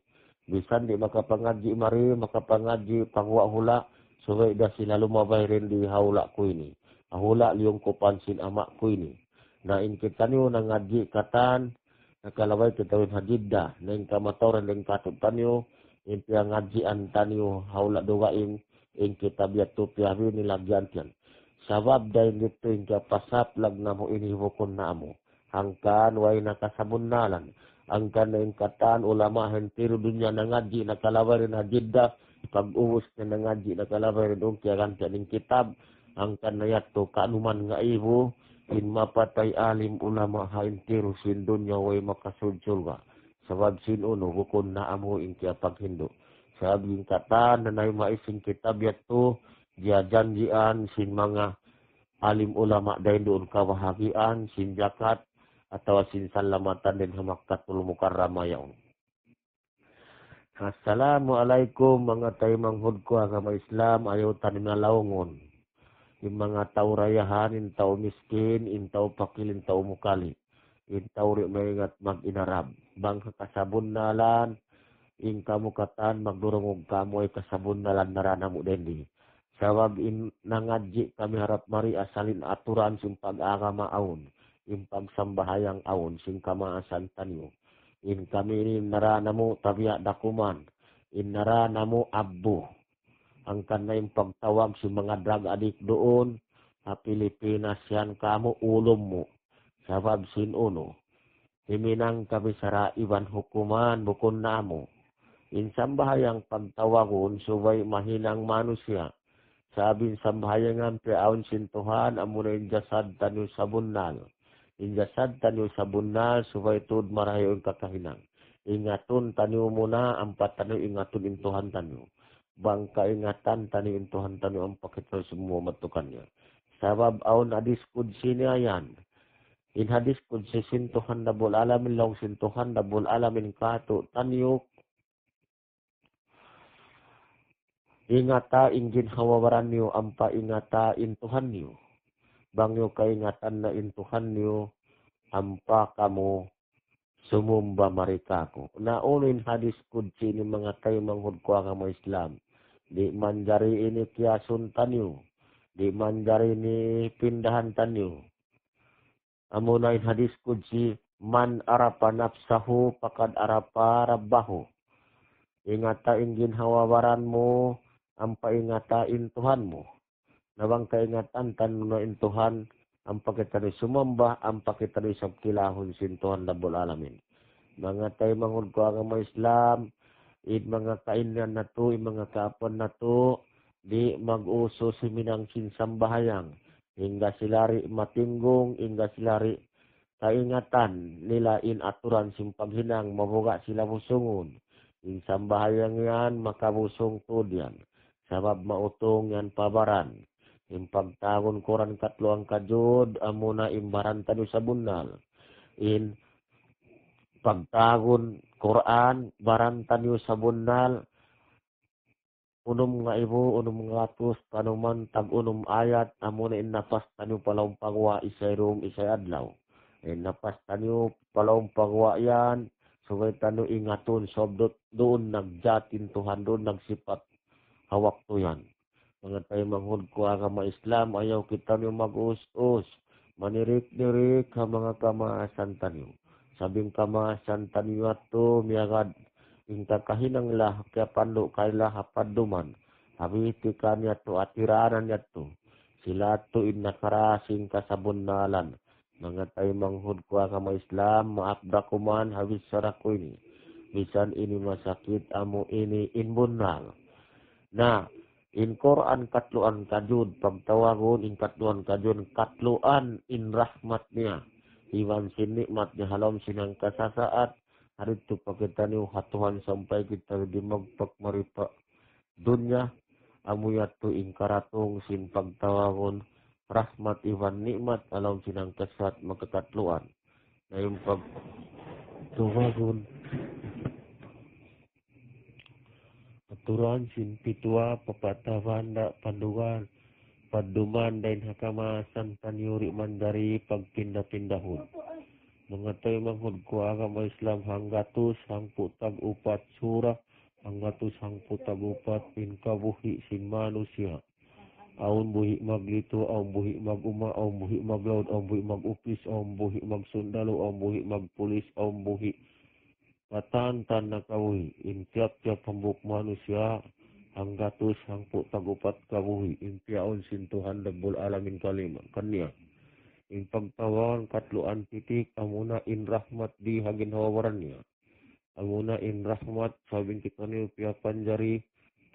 Bisan di makapangaji mari, makapangaji pangwa hula. Suway da sila lumabay rin di haula ko ini. Ahula liyong kupansin amak ko ini. Na in kita niyo nangaji katan. Nakalaway kitawin hajidda. Na in kamatoran ng katutan niyo. In piyangajian tanyo haula dugaing. In kitab yatu piyawi nilagyan yan. Sabab dahil dito yung kapasap lag na mo inihukon na mo. Hangkan way nakasabunnalan. Hangkan na yung katan ulama hentiro dunya na ngaji nakalaway rin hajidda. Pag-uwos na ngaji nakalaway rin yung kiyagan yung kitab. Hangkan na yato kaanuman nga ibo. In mapatay alim ulama ha hentiro sin dunya way makasudsul ka. Sabab sin uno hukon na amo in kaya paghindo. Sabi kata na maising kitab yato dia janjian sin mga alim ulama dahil doon kawahagian sin jakat atau sin salamatan din Makkatul Mukarrama yaon. Assalamualaikum mga tayo manghud ko agama Islam ayaw tanin na laungon. Yung mga tao rayahan, in tao miskin, in tao pakil, in tao mukali. In tao rin maingat mag-inarab. Bang kasabon nalan, in kamukatan magdurungog kamo ay kasabon na lang narana mo din. Sabab in nangadji kami harap mari asalin aturan sing pag-agama aon, in pagsambahayang aon sing kamaasan tanyo. In kami in narana mo tabiya dakuman, in narana mo abbo. Ang kanayong pagtawag si mga drug addict doon sa Pilipinas yan kamo ulom mo. Sabab sin uno, himinang kami sara iban hukuman bukon namo. Insang bahayang pagtawagon, subay mahinang manusia. sabing sambahayangan piaon sin Tuhan amuna injasad tanyo sabunnal. Injasad tanyo sabunnal supaya tud marahayon kakahinang. Ingatun tanyo muna ampat tanyo ingatun in Tuhan tanyo. Bangka ingatan tanyo in Tuhan tanyo ang pakita semua matukannya. Sabab aun hadis kudsi niya yan. In hadis kudsi sin Tuhan dabul alamin long sin Tuhan dabul alamin kato tanyo. Ingata injin hawawaran niyo ampa ingata in Tuhan niyo. Bangyo kaingatan na in Tuhan niyo ampa kamu sumumba marika ko. Naunin hadis kudsi ni mga tayo manghud ko ang mga Islam. Di manjari ini kiasun tanyo. Di manjari ni pindahan tanyo. Amunain hadis kudsi man arapa nafsahu pakad arapa rabbahu. Ingata injin hawawaran mo ang paingatain Tuhan mo. Nawang kaingatan tanunain Tuhan, ang pakitari sumamba, ang pakitari sabkilahon sin Tuhan Rabbul Alamin. Mga tayo manghud ko ang mga Islam, mga kainan na to, mga kaapon na to, di mag-uso si minang sinsambahayang. Hingga silari matinggong, hingga silari kaingatan nila in aturan simpaghinang, mabuga sila musungon. In sambahayang yan, makabusongtud yan. Sabab mautong yan pabaran. In pagtagon koran katlo ang kajud, amuna imbaran tanyo sa bunal. In pagtagon Quran, baran tanyo sa bunal. Unum nga ibo, unum nga atus, tanuman tag-unum ayat, amuna in napas tanyo palawang pagwa, isay room, isay adlaw. In napas tanyo palawang pagwa yan, sugay tanyo ingatun, sobdot doon nagjatin Tuhan, doon nagsipat. Hawak to yan. Mga tayo manghud ko ang mga Islam, ayaw kita nyo mag-us-us. Manirik-nirik ang mga kamaasan tanyo. Sabing kamaasan tanyo ato, miyagad, ingka kahinang lah, kaya pando kaila hapaduman. Habiti ka niya to, atiranan niya to. Sila to inakarasing kasabunnalan. Mga tayo manghud ko ang mga Islam, maapda kuman, habis sarako ini. Bisan ini masakit, amo ini inbunal. Na, in Quran katluan kajud, pagtawagon in katluan kajud, katluan in rahmat niya. Iwan sin nikmat niya halom sinang kasasaat, harito pa kita niyo hatuhan sampai kita di magpagmarita. Dunya, amuyat to in karatong sin pagtawagon, rahmat iwan nikmat, halom sinang kasat magkakatluan. Na yung pagtawagon, aturan sin pitwa papatawan da pandugan paduman dain hakamasan tanyuri mandari pagpindah-pindahon. Mga tayo manghud ko agama Islam hanggatus hangputag upat surah hanggatus hangputag upat in kabuhi sin manusia. Aun buhi maglito, aun buhi maguma, aun buhi maglaud, aun buhi magupis, aun buhi magsundalo, aun buhi magpulis, aun buhi Patan-tan na kabuhi, in tiap-tiap pambuk manusia, hanggatus hangpo tagupat kabuhi, in piaon sin Tuhan Rabbul Alamin kalima, kanya. In pagtawan katluan titik, amuna in rahmat di hagin hawaran niya. Amuna in rahmat, sabing kita niyo piapan jari,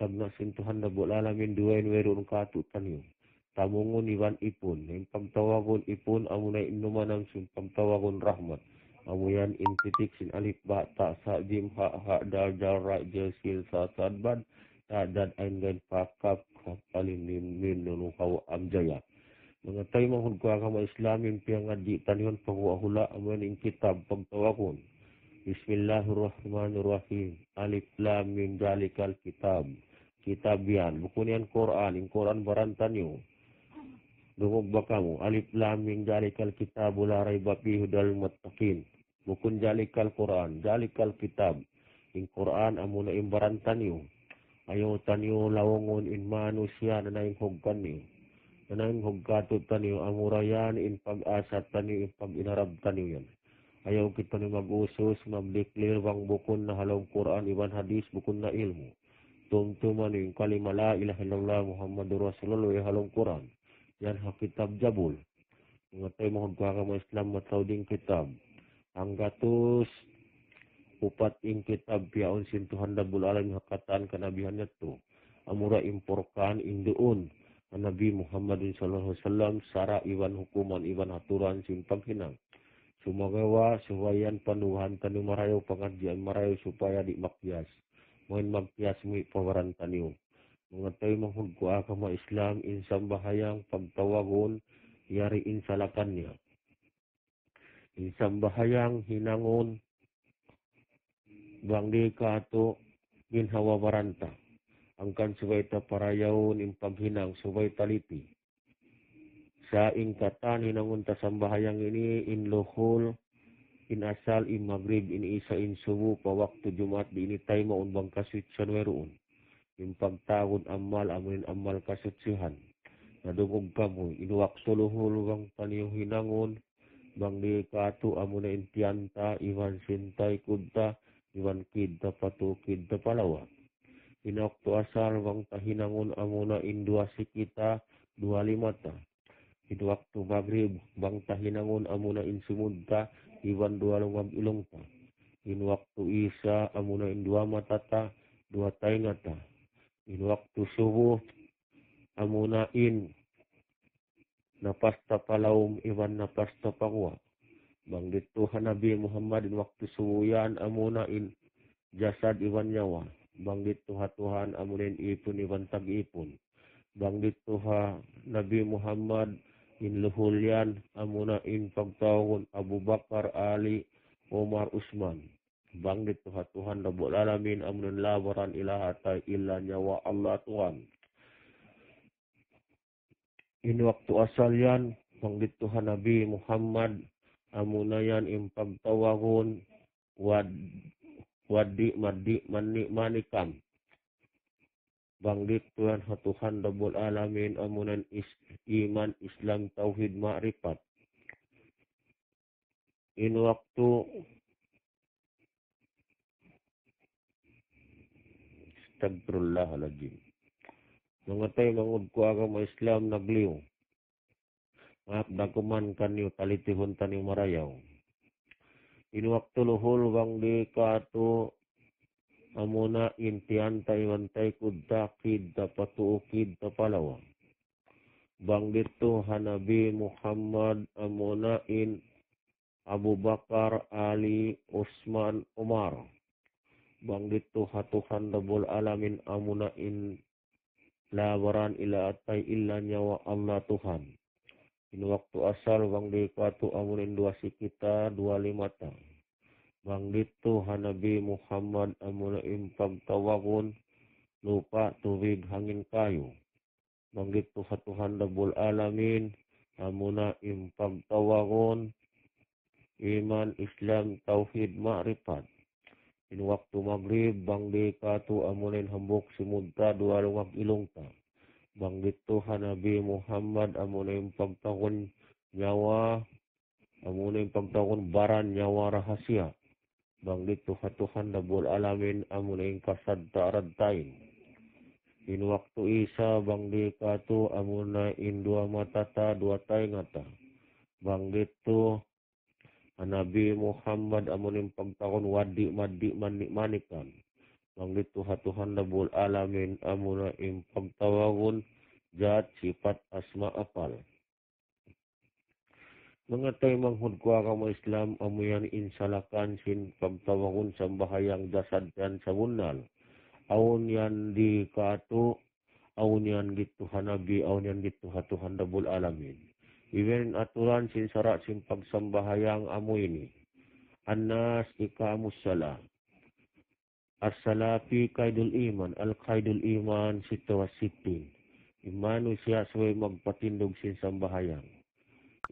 tagna sin Tuhan Rabbul Alamin, duwain werun katutan niyo. Tamungon iwan ipun, in pagtawagon ipun, amuna inumanang sin pagtawagon rahmat. Amuyan in titik sin alif ba ta sa jim ha dal dal ra jel sil sa sadban ta dan ain gan pakap kapalin min nunu kaw amjaya. Mga tayo manghud ko agama Islamin piangadi tanyon pagwahula amuyan in kitab pagtawakon. Bismillahirrahmanirrahim. Alif lam mim zalikal kitab. Kitab yan. Buku niyan Quran. In Quran barantan nyo. Dungog ba kamu? Alif lam mim zalikal kitab la raiba fihi hudal muttaqin. Bukun jalikal Quran, jalikal kitab. In Quran amuna imbarantan niyo. Ayaw tanyo lawangon in manusia na naing hugkan niyo. Na naing hugkatod tanyo amurayan in pag-asat tanyo in pag-inarab tanyo yan. Ayaw kita niyo mag-usos, mag-declare wang bukun na halong Quran, iban hadis, bukun na ilmu. Tumtuman yung kalima la ilaha illallah Muhammadur Rasulullah yung halong Quran. Yan ha kitab jabul. Mga tayo mahod ko ka Islam mataw ding kitab. Hanggatus upat ing kitab piaon sin Tuhan Rabbul Alamin hakatan kanabihan nito. Amura imporkan in doon. Nabi Muhammad sallallahu alaihi wasallam sara iwan hukuman iwan aturan sin paghinang. Sumagawa suwayan panuhan tanu marayo pengajian marayo supaya dimakyas. Moin makyas mi pawaran taniu. Mengetahui menghudku agama Islam insan bahayang pagtawagon yari insalakannya. Insan bahayang hinangon bangdi kato ginhawa baranta. Angkan suwaita parayaon impaghinang suway taliti. Sa ingkatan hinangun tasambahayang ini in lohol in asal in maghrib in isa in subuh pa waktu Jumat di ini tay maunbang kasut sanweroon. In pagtawon amal amunin amal kasutsihan. Nadungog kamu inuwak suluhul bang taniyong hinangun bang di katu amuna intianta iwan sintay kudta iwan kidta patu kidta palawa. Inokto asal bang tahinangun amuna indua sikita 25 ta. Itu waktu maghrib bang tahinangun amuna insumudta iwan 2 ilong ta. In waktu isa amuna in 2 matata 2 taingata. In waktu subuh amuna in napasta palaum iwan napasta pangwa. Bang dito Nabi Muhammad in waktu subuyan amuna in jasad iwan nyawa. Bang dito Tuhan amuna in ipun iwan tag-ipun. Bang dito Nabi Muhammad in luhulyan amuna in pagtawon Abu Bakar, Ali, Umar, Usman. Bang dito Tuhan Rabbul Alamin amunan labaran ilahatay illa nyawa Allah Tuhan. In waktu asal yan bang dito Nabi Muhammad amuna yan in pagtawon wadi manikam. Banggit Tuhan Tuhan Rabbul Alamin amunan iman Islam tauhid ma'rifat. In waktu astagfirullahaladzim. Mengatay mangud ko agama Islam nagliw. Maaf dakuman kanyo talitihon tani marayaw. In waktu luhul bang di kato amuna intian taiwantay kudta kidta patuukid ta palawa. Bang dito Nabi Muhammad amuna in Abu Bakar, Ali, Usman, Umar. Bang dito Tuhan Rabbul Alamin amuna in labaran ila atay illa nyawa Allah Tuhan. In waktu asal bang di kato amunin 2 sikita 25 ta. Bang dito Nabi Muhammad amuna in pagtawagon lupa tubig hangin kayo. Bang dito Tuhan Rabbul Alamin amuna in pagtawagon iman Islam tauhid ma'rifat. In waktu maghrib bang di katu amunin hambok simudta 2 ilong ta. Bang dito Nabi Muhammad amunin pagtawon nyawa amunin pagtawon baran nyawa rahasia. Bang dito Tuhan Rabbul Alamin amunin kasadta aradtain. In waktu isa bang di katu amuna in 2 matata 2 taingata. Bang dito Nabi Muhammad amunin pagtakon wadi manikan. Bang dito Tuhan Rabbul Alamin amuna in pagtawagon jat sifat asma apal. Mengatay manghud ko agama Islam amuyan insalakan sin pagtawagon sambahayang dasad dan sabunal. Awon yan di kato, awon yan gitu Nabi, awon yan gitu Tuhan Rabbul Alamin. Iwen aturan sin sarak sin pagsambahayang amu ini. Anas ikamus salah. As-salafi kaidul iman. Al-kaidul iman sitawasitin. Imanu siya suway magpatindog sin sambahayang.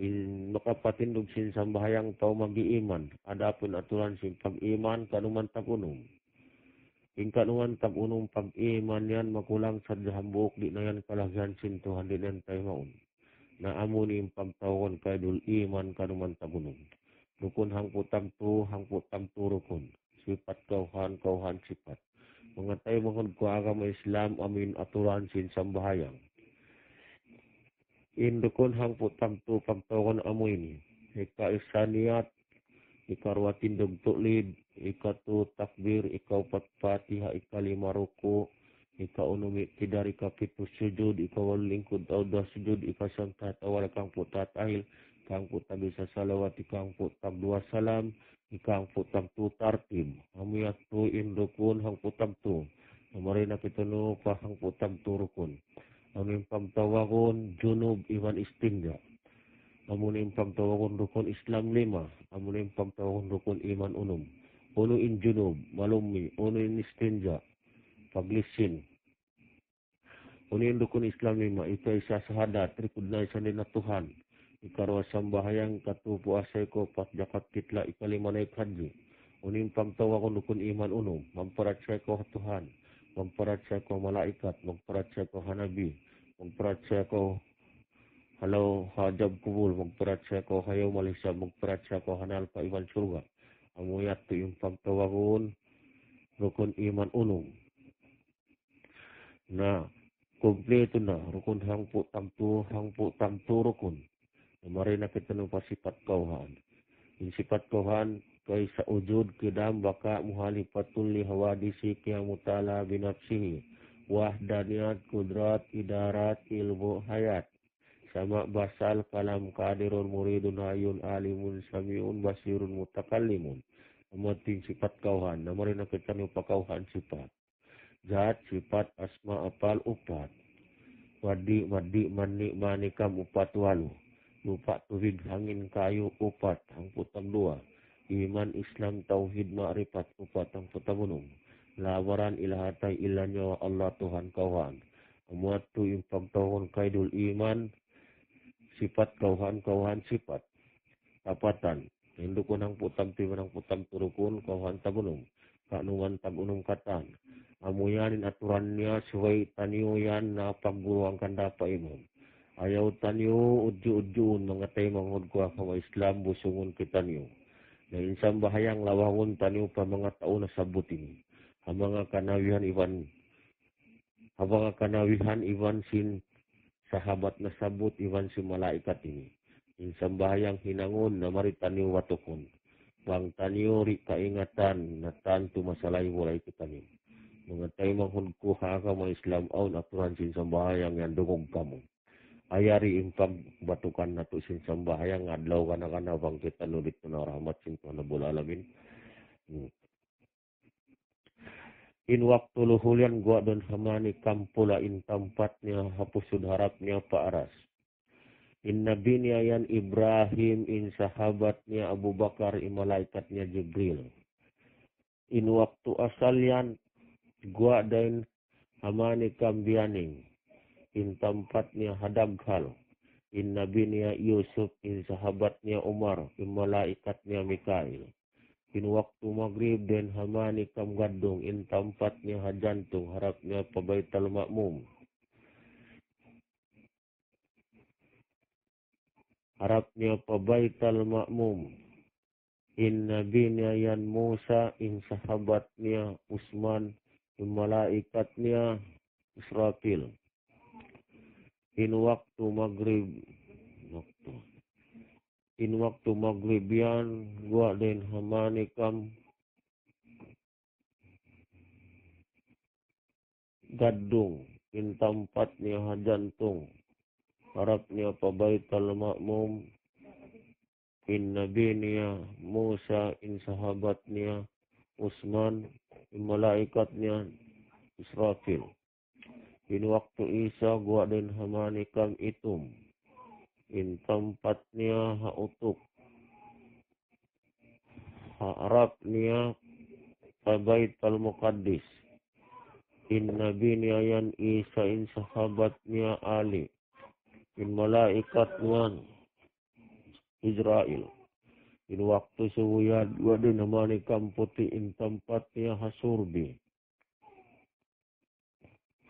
In makapatindog sin sambahayang tao mag-iiman. Adapun aturan sin pag-iman kanuman tagunong. In kanuman tagunong pag-iman yan makulang sa jahambuk di na yan kalagyan sin Tuhan din yan tayo maun. Na amuni yung pagtawon kaidul iman kanuman tagunong. Rukun hangputang tu rukun. Sifat kauhan sifat. Mga tayo mangod ko agama Islam amin aturan sin sambahayang. In rukun hangputang tu pagtawon amu ini. Ika isaniyat, ikarwatindog tulid, ikatu takbir, ikaw patpatiha, ikalima ruku, ika unumi tidari kapitu sujud, ika walingkud audah sujud, ika samtat awal kang putat ahil, kang putat bisa salawat, ikang putat dua salam, ikang putam tu tartib, amiyat tu indukun hang putam tu, amarina pitanu pa hang putam tu rukun, amin pamtawagun junub iwan istinja, amunin pamtawagun rukun Islam 5, amunin pamtawagun rukun iman unum, unuin junub, malumi, unuin istinja, paglisin, unin rukun Islam 5, ika isa sahadat, rikudna isa nina Tuhan, ika rawa sambahayang katu puasay ko, pat jakat kitla, ika lima naik haji, unin pamtawagun rukun iman unum, mamparatsay ko Tuhan, mamparatsay ko malaikat, mamparatsay ko hanabi, mamparatsay ko halau hajab kubul, mamparatsay ko hayaw malisa, mamparatsay ko hanal pa iwan surga, amuyat tu yung pamtawagun rukun iman unum. Nah, kompleto na rukun hangpu tamtu rukun. Mari na kita nupa sifat kauhan. Yung sifat kauhan kay sa ujud kidam baka muhalifatul li hawadisi kaya mutala binafsihi. Wahdaniyat kudrat idarat ilmu hayat. Sama basal kalam kadirun muridun ayun alimun samiun basirun mutakallimun. Amating sifat kauhan. Mari na kita nupa kauhan sifat. Zat sifat asma apal upat. Wadi mani manikam upat walu. Lupa tuhid hangin kayu upat hang putam 2. Iman Islam tauhid ma'rifat upat hang putam 6. Lawaran ilahatai ilanyo Allah Tuhan kauhan. Amuat tu impam tauhon kaidul iman. Sifat kauhan sifat. Tapatan. Hindukun hang putam timan hang putam turukun kauhan tabunum. Kaknuman tabunum katan. Amuyanin aturannya sesuai taniuyan na pagburuang kanda pa imam. Ayaw taniu uju-ujuun mga tayo mangod ko ako Islam busungun kita niyo. Na insang bahayang lawangon taniu pa mga tao na sabutin. Ang mga kanawihan iwan sin sahabat na sabut iwan si malaikat ini. Insang bahayang hinangon na mari taniu watukon. Bang taniu ri kaingatan na tanto masalay mulay kita niyo. Mga tayo manghudkuha ka mga Islam aun aturan sin sambahayang yan dugog kamo. Ayari impam batukan na to sin sambahayang adlaw ka na bang kita nulit na rahmat sin Tuhan Rabbul Alamin. In waktu luhulian gua don hamani kampula in tempatnya hapusud harapnya Pak Aras. In nabinya yan Ibrahim in sahabatnya Abu Bakar in malaikatnya Jibril. In waktu asalian gua dan hamani kambianing in tempatnya hadaghal in nabinya Yusuf in sahabatnya Umar in malaikatnya Mikail in waktu maghrib dan hamani kamgadung in tempatnya hajantung harapnya pabaital makmum in nabinya yan Musa in sahabatnya Usman malaikatnya Israfil. In waktu maghribian gua den hamanikam gadung in tempatnya hajantung harapnya pabaital makmum in nabinya Musa in sahabatnya Usman in malaikatnya Israfil. In waktu Isa gua dan hamanikam itum in tempatnya hautuk harapnya pabaital muqaddis in nabinya yan Isa in sahabatnya Ali in malaikatnya Israel. In waktu suwiyad gua dan hamanikam putih in tempatnya hasurbi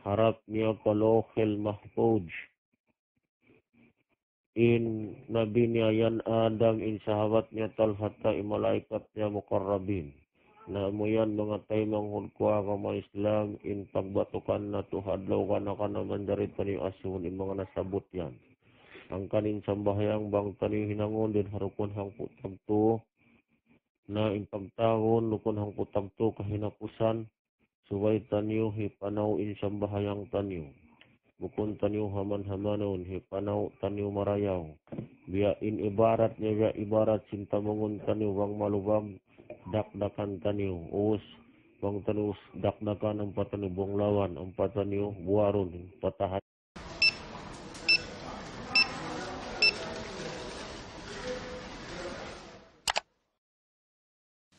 harapnya Palohil Mahfuz in nabinya yan Adam in sahabatnya Talhata in malaikatnya Muqarrabin. Namuyan mga tayo manghudkwa ka mga Islam in pagbatukan na tuhadlaw ka na mandarit pa ni asun in mga nasabot yan. Ang kanin sambahayang bang tani hinangon din harupon hang putamto na in pagtagon lukon hang putamto kahinapusan Suway tanyo hipanaw insambahayang tanyo. Bukun tanyo haman-hamanon hipanaw tanyo marayaw. Biya in ibarat niya biya ibarat sintamungon tanyo wang malubag dakdakan tanyo. Uus wang tanyo dakdakan ang patanyo bonglawan ang patanyo buwaron patahan.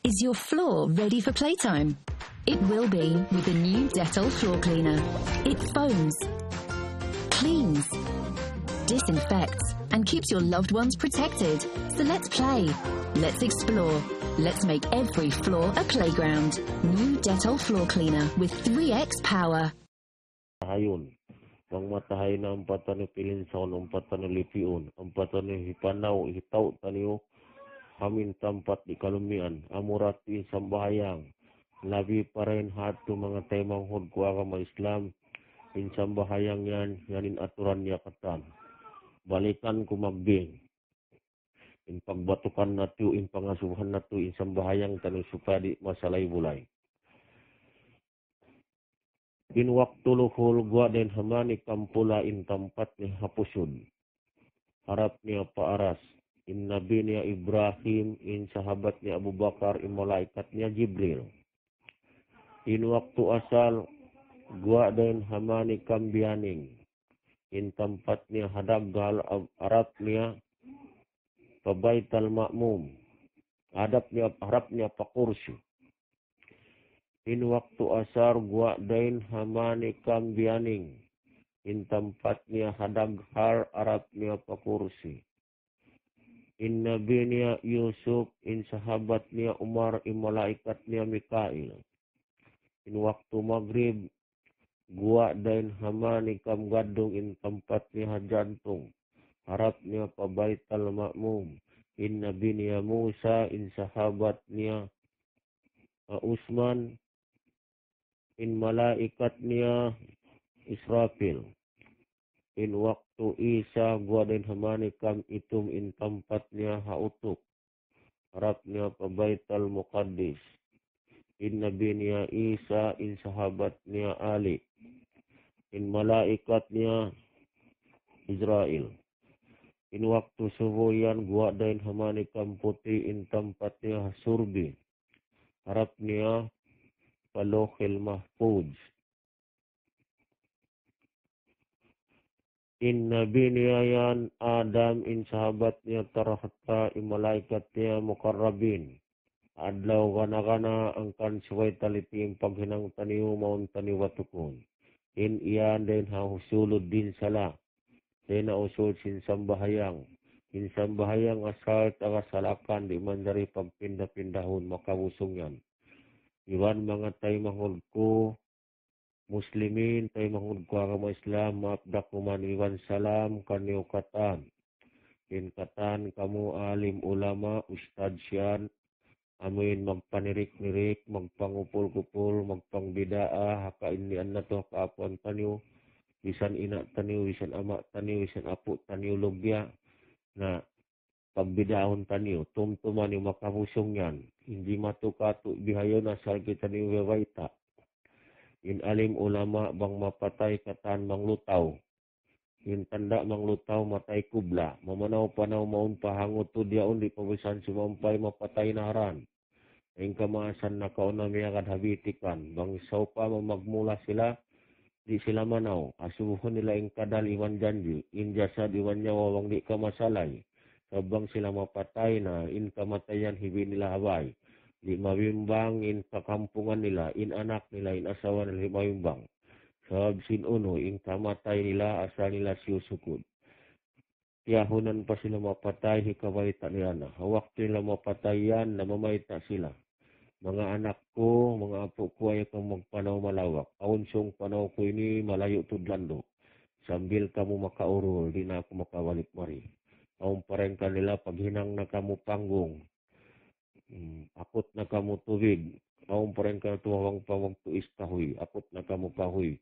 Is your floor ready for playtime? It will be with the new Dettol floor cleaner. It foams, cleans, disinfects, and keeps your loved ones protected. So let's play, let's explore, let's make every floor a playground. New Dettol floor cleaner with 3x power. Hayon. Wang matahay na ang patanyo pilinsaon, ang patanyo lipion, ang patanyo hipanaw, hitaw tanyo hamin tampat di kalumian, amurat di sambahayang. Labi pa rin hatu mga temang hud ko agama Islam, in sambahayang yanin aturan niya katan. Balikan ko magbing. In pagbatukan na tiyo, in pangasuhan na tiyo, in sambahayang tanong supadi masalay bulay. In waktu luhul gua den hamani kampula in tempat ni hapusud. Harap niya paaras. In Nabi niya Ibrahim, in sahabat niya Abu Bakar, in malaikat niya Jibril. In waktu asal gua den hamani kambianing. In tempat niya hadagal harap niya pabaital makmum. Harap niya pakursi. In waktu asar gua den hamani kambianing. In tempat niya hadagal harap niya pakursi. In Nabi niya Yusuf, in sahabat niya Umar, in malaikat niya Mikail. In waktu maghrib, gua dan hamani kam gadung in tempat niya jantung. Harap niya pabaital makmum. In Nabi niya Musa, in sahabat niya Usman, in malaikat niya Israfil. In waktu Isa gua dan hamani kam itum in tempat niya hautuk. Harap niya pabaital muqaddis. In Nabi niya Isa, in sahabat niya Ali. In malaikat niya Israel. In waktu subuyan gua dan hamani kam putih in tempat niya surbi. Harap niya palohil mahfuz. In Nabi niya yan Adam, in sahabat niya tarahata, in malaikat niya mukarrabin. Adlaw kana ang kansuway taliti yung paghinang taniyo maun taniyo watukon. In iyan din hahusulod din sala. Din nausul sin sambahayang. In sambahayang asal tagasalakan di man dari pagpinda-pindahon makabusong yan. Iwan mga tayo mahul ko Muslimin tayo mahul ko agama Islam maapdak kuman iwan salam kanyo katan. In katan kamu alim ulama ustad siyan. Amin magpanirik-nirik, magpangupul-kupul, magpangbidaa, hakain ni na to kaapon tanyo, bisan ina tanyo, bisan ama tanyo, bisan apo tanyo lugya, na pagbidaahon tanyo, tumtuman yung makabusong yan, hindi matukato, bihayon asal kita niyo wawaita. In alim ulama bang mapatay katan manglutaw, in tanda manglutaw matay kubla, mamanaw panaw maun pahangot to diyaon di pabisan sumampay mapatay naran. Ang kamaasan na kauna miya kadhabitikan, bang saw pa magmula sila, di sila manaw, asubuhon nila ang kadal iwan janji, in jasad iwan nyawa wang di ka masalay, sabang sila mapatay na, in kamatayan hibi nila habay, di mabimbang in kakampungan nila, in anak nila, in asawa nila mabimbang, sabab sinuno, in kamatay nila, asa nila siyusukod. Tiyahunan pa sila mapatay, hikawaita nila na. Waktu nila mapatay yan, namamayta sila. Mga anak ko, mga apo ko ay kang magpanaw malawak. Aunsong panaw ko ini malayo tudlando. Sambil kamu makaurol, di na ako makawalik mari. Aung pareng kanila paghinang na kamu panggung. Akot na kamu tubig. Aung pareng kanila tuwawang pawag tuis kahoy. Akot na kamu kahoy.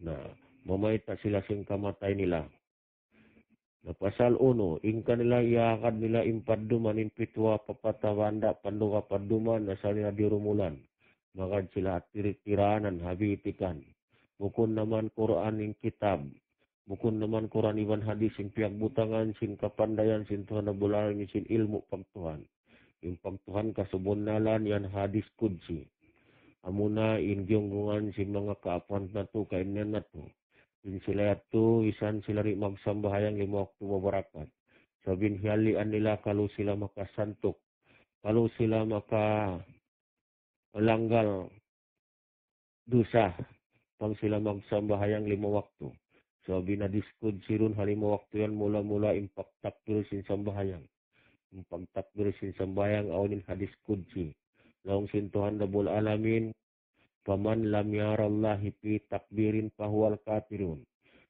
Na mamayta sila sing kamatay nila. Na pasal 1, ing kanila iakad nila impadduman impitwa papatawanda panduka padduman na sa nila dirumulan. Magad sila at tiranan, habitikan. Bukon naman Quran ing kitab. Bukon naman Quran iban hadis ing piagbutangan sin kapandayan sin Tuhan na bulan sin ilmu pagtuhan. Yung pagtuhan kasubunnalan yan hadis kudsi. Amuna ingyonggungan sin mga kaapuan na to kainan na to. In sila to isan sila rin magsambahayang lima waktu mabarakat. Sabin hiyalian nila kalau sila makasantok. Kalau sila malanggal dosa pang sila magsambahayang lima waktu. So binadiskud sirun halima waktu yan mula-mula impaktakbir sin sambahayang. Impaktakbir sin sambahayang awnin hadiskud si. Laong sintuhan dabul alamin, paman lam yarallahi fi takbirin pahual kafirun.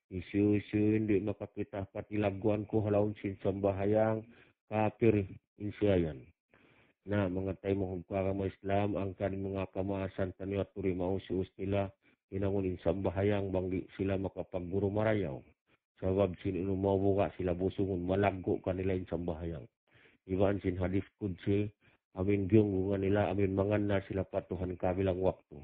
Isu-isu hindi makakita patilaguan ko halawon sin sambahayang kafir insyayan. Na mga tayo mga kagama Islam ang kanin mga kamaasan tanyo at turi mausius nila inangunin sambahayang banggi sila makapagguro marayaw. Sabab sin inumabuka sila busungon malaggo kanila in sambahayang. Ibaan sin hadis kudsi amin gyungungan nila amin mangan na sila patuhan kabilang waktu.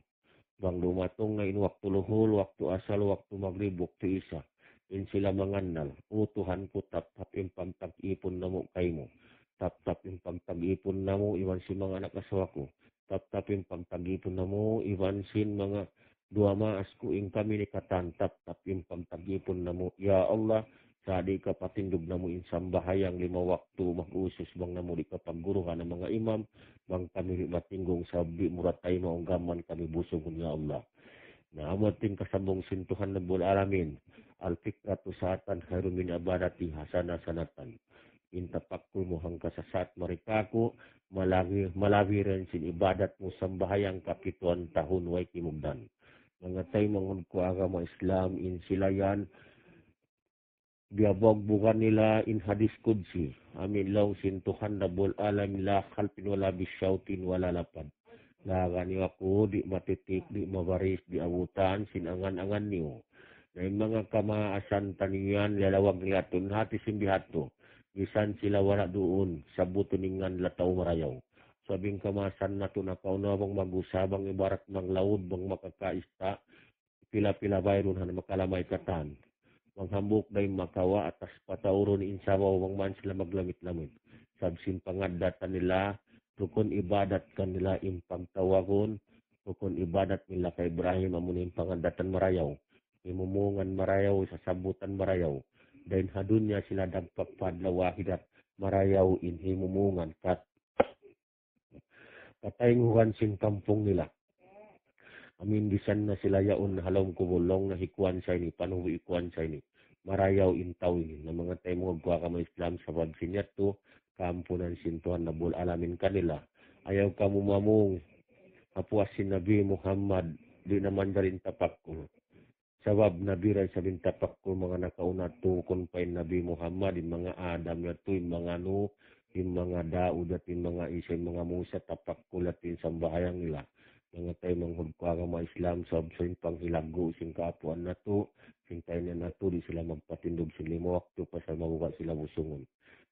Bang dumatong na in waktu luhul, waktu asal, waktu maghrib, waktu isa. In sila mangandal, utuhan ko tap-tap yung pagtag-ipon na mo kay mo. Tap-tap yung pagtag-ipon na mo, iwan sin mga anak asawa ko. Tap-tap yung pagtag-ipon na mo, iwan sin mga dua maas ko ing kami ni katan. Tap-tap yung pagtag-ipon na mo. Ya Allah, sa di ka patindog na mo in sambahayang lima waktu, mag-usus bang na mo di ka pagguruhan ng mga imam, bang kami matinggong sabi murat tayo maunggaman kami busungon ya Allah. Na amating kasabong sintuhan na bul alamin. Al-fikratu sa'atan khairun min abadati hasana sanatan. Intapakul mo hang kasasat marikako malawi rin sin ibadat mo sambahayang kapituan tahun way kimugdan. Mga tayo mangod ko agama Islam in silayan biabog bukan nila in hadis kudsi. Amin law sintuhan na bul alam la khalpin wala bisyautin wala lapad. Lagani ako, di matitik, di mabaris, di abutan, sinangan-angan niyo. Na yung mga kamaasan taniyan, lalawag nila ito, hati simbihato. Bisan sila wala doon, sa buto ningan lataw marayaw. Sabing kamasan na ito na kaunawang mag-usabang ibarat ng laud, bang makakaista, pila-pila bayron na makalamay katan. Manghambuk na yung makawa atas patauron ni insawaw, wang man sila maglamit-lamit. Sabsin pangadatan nila, tukon ibadat kanila impang tawagon, tukon ibadat nila kay Ibrahim amunin pangandatan marayaw, imumungan marayaw sa sabutan marayaw, dahil hadun niya sila dagpagpadla wahidat marayaw in himumungan kat kataynguhan sin kampong nila. Amin bisan na sila yaon halong kubulong na hikuan sa ini, panuwi ikuan sa ini, marayaw intaw ini, na mga tayo mga buwa ka Islam sa pagsinyat to, kampunan sintuhan na bul alamin kanila. Ayaw ka mamung kapuas si Nabi Muhammad, di naman rin tapak ko. Sabab Nabi rin sabing tapak ko mga nakauna tukon pa yung Nabi Muhammad, yung mga Adam na to, yung mga Nu, yung mga Daud at yung mga Isa, yung mga Musa, tapak ko latin sa bahayang nila. Mga tayo mga agama Islam, sabab sa yung panghilago, sing kapuan na to, sing tayo na to, di sila magpatindog sa lima waktu pa sa mabuka sila busungon.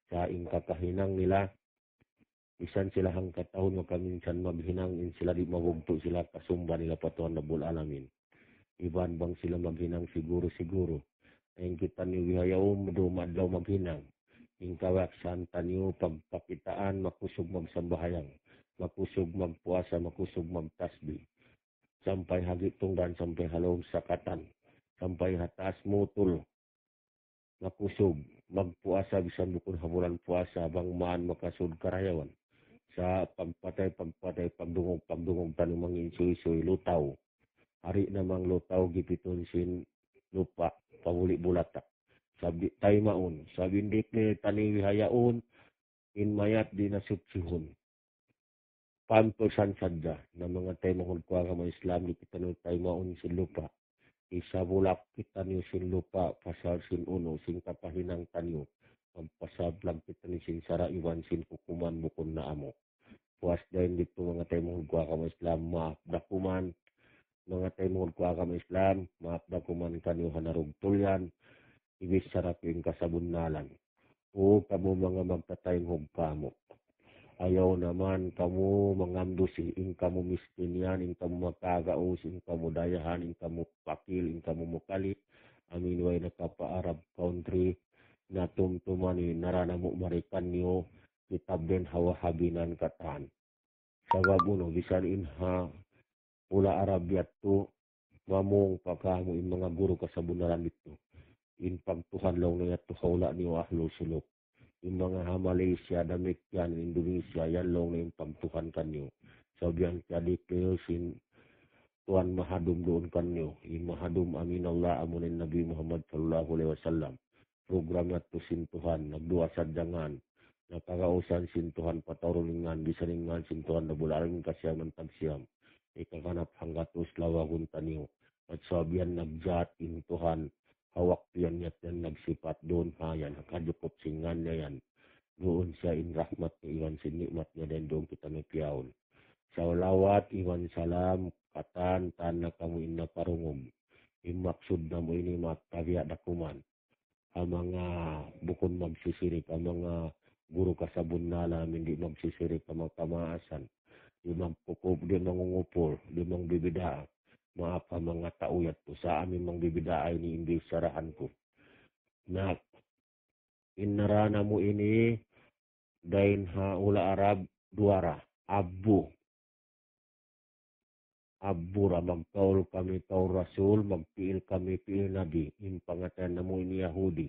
Sa kakahinang nila, isan sila hang katahon makaminsan maghinang in sila di mabugto sila kasumba nila patuhan na bul alamin. Iban bang sila maghinang siguro. Ayun kita ni wihayaw dumadlaw maghinang. Yung kawak santa niyo pagpakitaan makusog magsambahayang. Makusog magpuasa, makusog magtasbi. Sampai hagit tungdan, sampai halong sakatan. Sampai hatas mutul. Makusog, magpuasa bisan bukod habulan puasa bang maan makasud karayawan sa pagpatay pagdungog tanong mga insuy lutaw hari namang lutaw gipiton sin lupa pamuli bulatak sabi tay maun sabi dik ni tani wihayaon in mayat di nasutsihon pampersan sadda na mga tay mahul ko nga mga Islam gipiton tay maun sin lupa isa bulak kita niyo sin lupa pasal sin uno sin kapahinang tanyo magpasablag kita ni sin sara iwan sin hukuman bukon na amo. Puas dahil dito mga tayo mga agama Islam maapdakuman mga tayo mga agama Islam maapdakuman kanyo hanarog tulyan ibis sarap yung kasabunnalan o kamo mga magtatayong hugkamo. Ayaw naman kamu mengambil ing kamu miskin yan, ing kamu makagaus, ing kamu dayahan, ing kamu pakil, ing kamu mukali. Amin way nakapa Arab country na tumtumani narana mo marikan niyo kitab den hawa habinan katan. Sabab uno, bisan inha pula Arabiat tu mamong pakamu in mga guru kasabunaran dito. In pagtuhan lang na yato kaula niyo ahlo sulok. Yung mga Malaysia, Damikyan, Indonesia, yan lang na yung pagtukan kanyo. Sabihan kadi kayo Tuhan mahadum doon kanyo. Yung mahadum amin Allah amunin Nabi Muhammad sallallahu alaihi wasallam. Program na to sintuhan, nagduwa sa dangan, nakakausan sintuhan pataruningan, bisaningan sintuhan na bularing kasyam ng tagsiyam. Ikakanap hanggatos lawagun tanyo. At sabihan nagjat intuhan, hawak yan yat yan nagsipat doon hayan, nakadukop singan niya yan. Doon siya in rahmat ni iwan sinikmat niya dan doon kita may piyaon. Sa lawat iwan salam katan tan na kamu inna parungom. Imaksud na mo ini magkagya dakuman. Ang mga bukon magsisirik, ang mga guru kasabun nalam hindi magsisirik ang mga kamaasan. Di magpupub, di mangungupol, di mang bibidaan. Maap ang mga tauyat ko sa amin mang bibidaay ni imbis sarahan ko. Na inarana mo ini dain ha ula Arab duara abu ra magkaul kami kaul rasul magpiil kami piil nabi in pangatan na mo ini Yahudi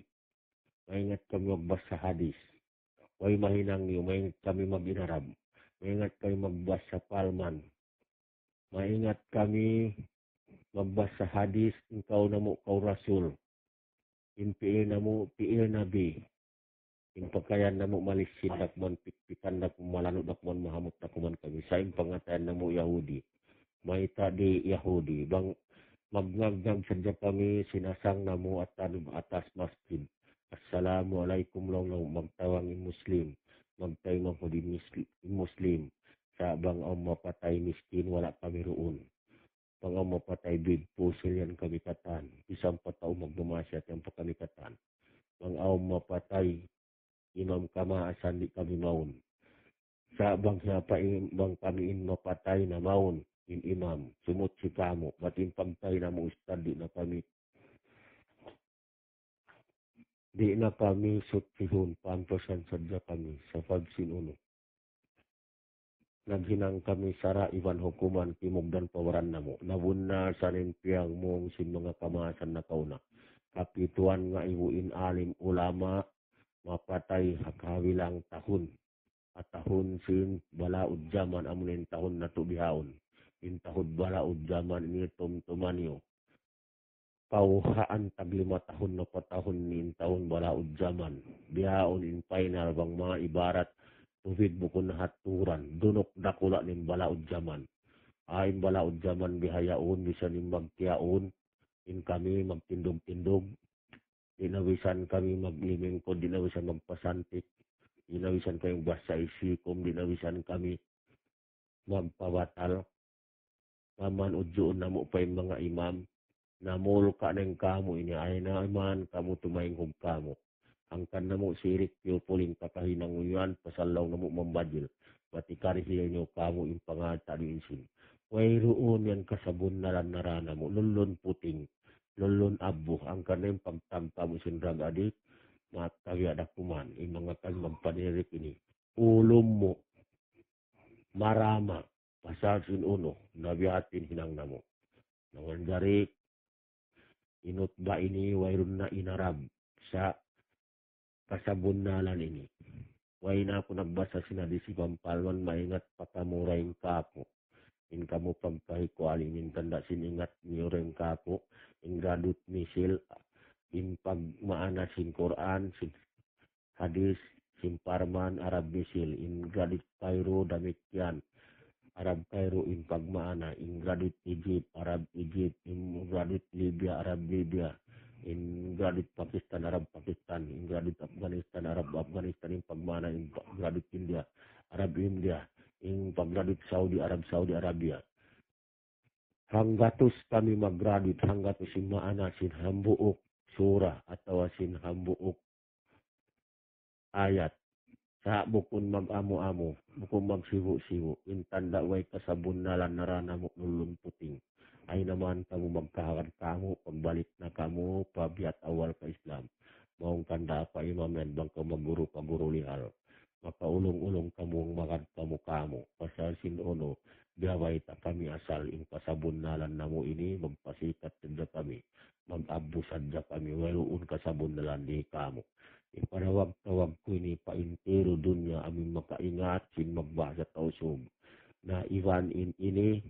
maingat kami magbasa hadis way mahinang niyo maingat kami maginarab maingat kami magbasa palman maingat kami magbasa hadis ikaw na mo kaul rasul in piil na mo piil nabi in pagkayan na mo malisin dakman pikpikan na malanod dakman mahamot dakman kami sa in pangatan na mo Yahudi may tadi Yahudi bang magnagdag sadya kami sinasang namo at atas masjid. Assalamualaikum lang magtawangin Muslim. Magtay mahudi Muslim. Sa bang ang mapatay miskin wala kami roon. Bang ang mapatay big pusil yan kami katan. Isang patao magdumasyat yan pa kami katan. Bang ang mapatay imam kamaasan di kami maun. Sa bang bang kami in mapatay na maun. In imam, sumut si kamo, batin pagtay na mo ustad, di na kami sutsihon, pampersan sadya kami, sa pagsinuno. Naghinang kami sara, iwan hukuman, timog dan pawaran na mo. Nabuna sa rinpiyang mong sin mga kamasan na kauna. Kapituan nga iwuin alim ulama, mapatay hakawilang tahun. At tahun sin balaud jaman amunin tahun na tubihaon. Intahod balaod zaman ini tumtuman yo. Pauhaan tag 5 tahun na patahon ni tahun balaod zaman. Bihaon in final bang mga ibarat tubig bukon na haturan. Dunok dakula nin balaod zaman. Ain balaod zaman bihayaon bisa nin magtiyaon. In kami magtindog-tindog. Dinawisan kami maglimingkod. Dinawisan magpasantik. Dinawisan kami basa isikom. Dinawisan kami magpabatal. Naman udyoon na mo pa yung mga imam, namul ka ng kamo, ini ay naman kamo tumayong kamo. Angkan na mo sirik yung puling kakahinang uyan, pasalaw na mo mambadil. Pati karisiya nyo kamo yung pangata ni insin. Way roon yan kasabon na lang narana mo, lulun puting, lulun abo, angkan na yung pagtagta mo sindrag adik, matagya dakuman, yung mga kag magpanirik ini. Ulom mo, marama, pasal sin uno, nabihatin hinang namo. Naman dari, inut ba ini, wairun na inarab sa kasabunnalan ini. Way na ako nagbasa sinadi si Pampalwan, maingat pakamuraing kapo. In kamo pagkahi ko alingin tanda siningat niyo rin kapo. In gadut misil, in pagmaana sin Quran, sin hadis, sin Parman, Arab misil. In gadut Cairo, damikyan. Arab Cairo in pagmaana, in gradit Egypt, Arab Egypt, in gradit Libya, Arab Libya, in gradit Pakistan, Arab Pakistan, in gradit Afghanistan, Arab Afghanistan, in pagmaana, in gradit India, Arab India, in pagradit Saudi, Arab Saudi Arabia. Hanggatus kami mag-gradit, hanggatus in maana, sin hambuok surah, atau sin hambuok ayat. Sa bukun mag-amo-amo, bukun magsiwo-siwo, intanda way kasabon nalan narana mo nulun puting. Ay naman kamu magkahagan kamu, pagbalik na kamu, pabiat awal ka Islam. Maong kanda pa imam yan, bang ka maguro paguro lihal. Makaulong-ulong kamu, magad kamu. Pasal sinuno, gaway ta kami asal, in kasabon nalan na mo ini, magpasikat tinda kami. Mag-abu sadya kami, waluun kasabon nalan di kamu. Ipanawag-tawag ko ini paintero dunya aming makaingat sin magbasa tausog. Na iwan ini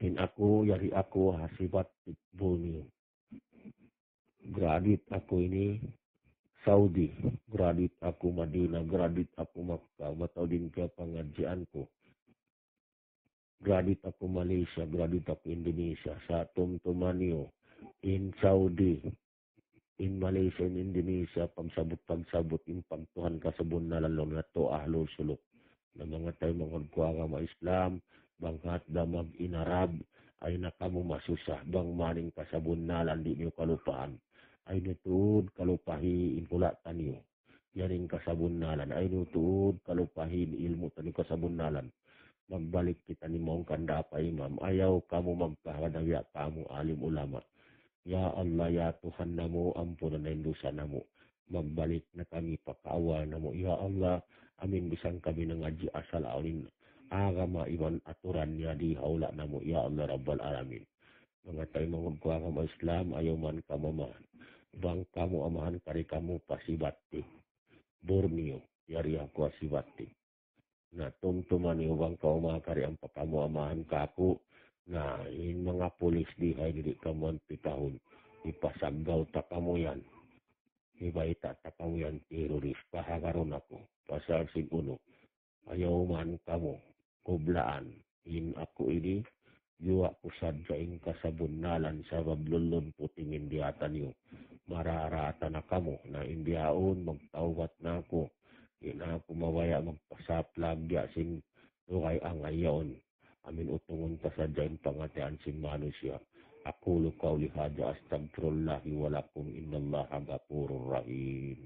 in ako yari ako hasibat buni. Gradit ako ini Saudi, gradit ako Madina, gradit ako Makkah, mataw din ka pangadjian ko. Gradit ako Malaysia, gradit ako Indonesia, sa tumtumanyo in Saudi, in Malaysia, in Indonesia, pagsabot, in pagtuhan kasabon na lalong na to ahlo sulok. Na mga tayo mga kuwaga ma Islam, bangkat da mag-inarab, ay nakamu masusah, bang maning kasabon na landi niyo kalupaan. Ay nutud kalupahi inkulatan niyo. Yaring kasabon nalan, ay nutud kalupahi ilmu tani kasabon nalan. Magbalik kita ni mong kanda pa imam, ayaw kamu magkahadawya kamu alim ulama. Ya Allah, ya Tuhan namo, ampunan na dosa namo. Magbalik na kami pakaawal namo. Ya Allah, amin bisang kami ngaji asal alin. Agama iman aturan niya di haula namo. Ya Allah, Rabbal Alamin. Mga tayo mangod ko agama Islam, ayaw man kamamahan. Bang kamu amahan kari kamu pasibati. Borneo, yari ako asibati. Na tumtuman niyo bang kaumakari ang pakamu amahan kaku. Nah, in mga pulis di ay dili kamuan pitahon. Ipasagaw ta kamo yan. Ibaita ta kamo yan teroris. Pahagaron ako. Pasal siguno. Ayaw man kamo. Kublaan. In ako ini. Yuwa ko sadya in kasabunalan sa bablulun putingin diatan niyo. Mararata na kamo. Na indiaon magtawat na ako. Ina ako mawaya magpasaplag yasin. Lukay ang ayaon. Amin utungon ta sa dyan pangatian sin manusia. Aqulu qawli hadza astaghfirullahi wa lakum innallaha ghafurur rahim.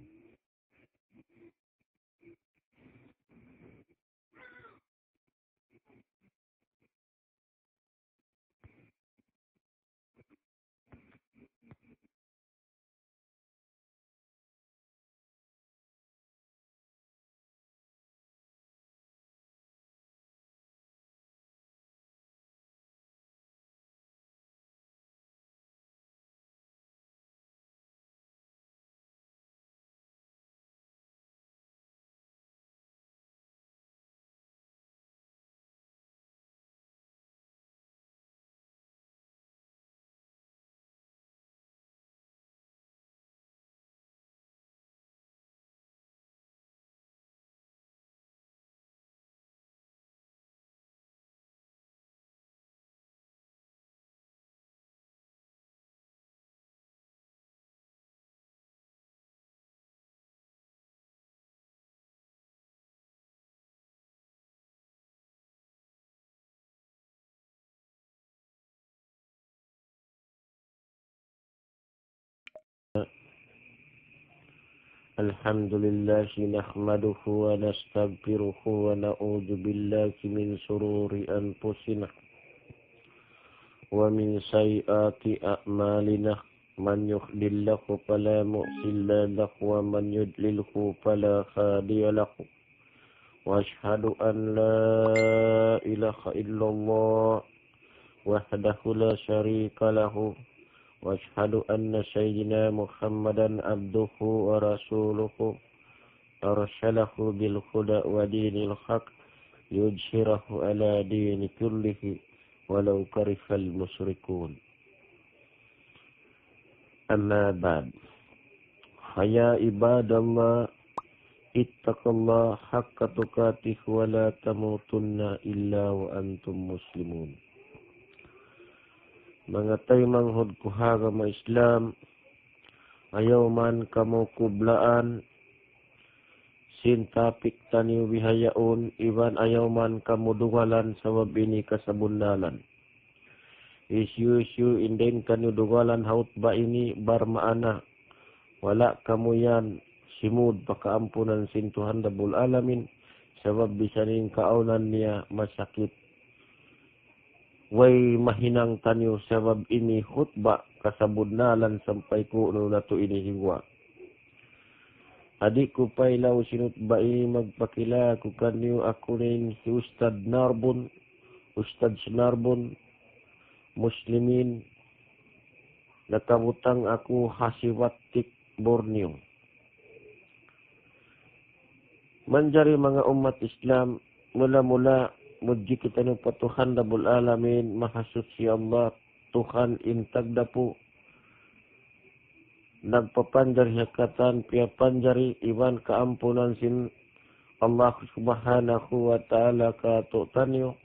Alhamdulillah nahmaduhu wa nastaghfiruhu wa na'udzu billahi min shururi anfusina wa min sayyiati a'malina. Man yuhdillahu fala mudilla lahu wa man yudlilhu fala hadiya lahu. Wa asyhadu an la ilaha illallah wahdahu la syarika lahu. واشهد أن سيدنا محمدا عبده ورسوله أرسله بالهدى ودين الحق ليظهره على دين كله ولو كره المشركون. أما بعد فيا عباد الله اتقوا الله حق تقاته ولا تموتن إلا وأنتم مسلمون. Mga tayo manghod kuhaga ma Islam, ayaw man kamo kublaan, sin tapik taniw bihayaon, iban ayaw man kamo dungalan sa wabini kasabundalan. Isyu indeng kanyo dungalan haut ba ini bar maana, wala kamo yan simud pakaampunan sin Tuhan Rabbul Alamin sabab bisaning kaunan niya masakit. Way mahinang tanyo sabab ini khutbah kasabudnalan sampai ko na to ini hiwa. Adik ko pa ilaw sinutbai magpakila ko kanyo ako rin si Ustad Narbon, Ustad Narbon, Muslimin, nakabutang ako Hasiwatik, Borneo. Manjari mga umat Islam, mula-mula mudji kita ng patuhan Rabbul Alamin, mahasud si Allah, Tuhan intagda po. Nagpapanjari hakatan, piyapanjari, iwan kaampunan sin Allah subhanahu wa ta'ala katutanyo.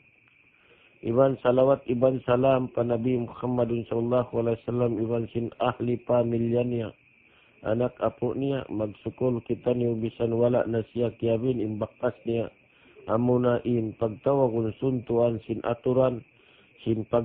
Iwan salawat, iwan salam pa Nabi Muhammadun sallallahu alaihi wasallam, iwan sin ahli pamilyanya, anak apo niya, magsukol kita niyo bisan wala na siya kiyabin, imbakas niya, amunain, pagtawag suntuan sin aturan, sin pag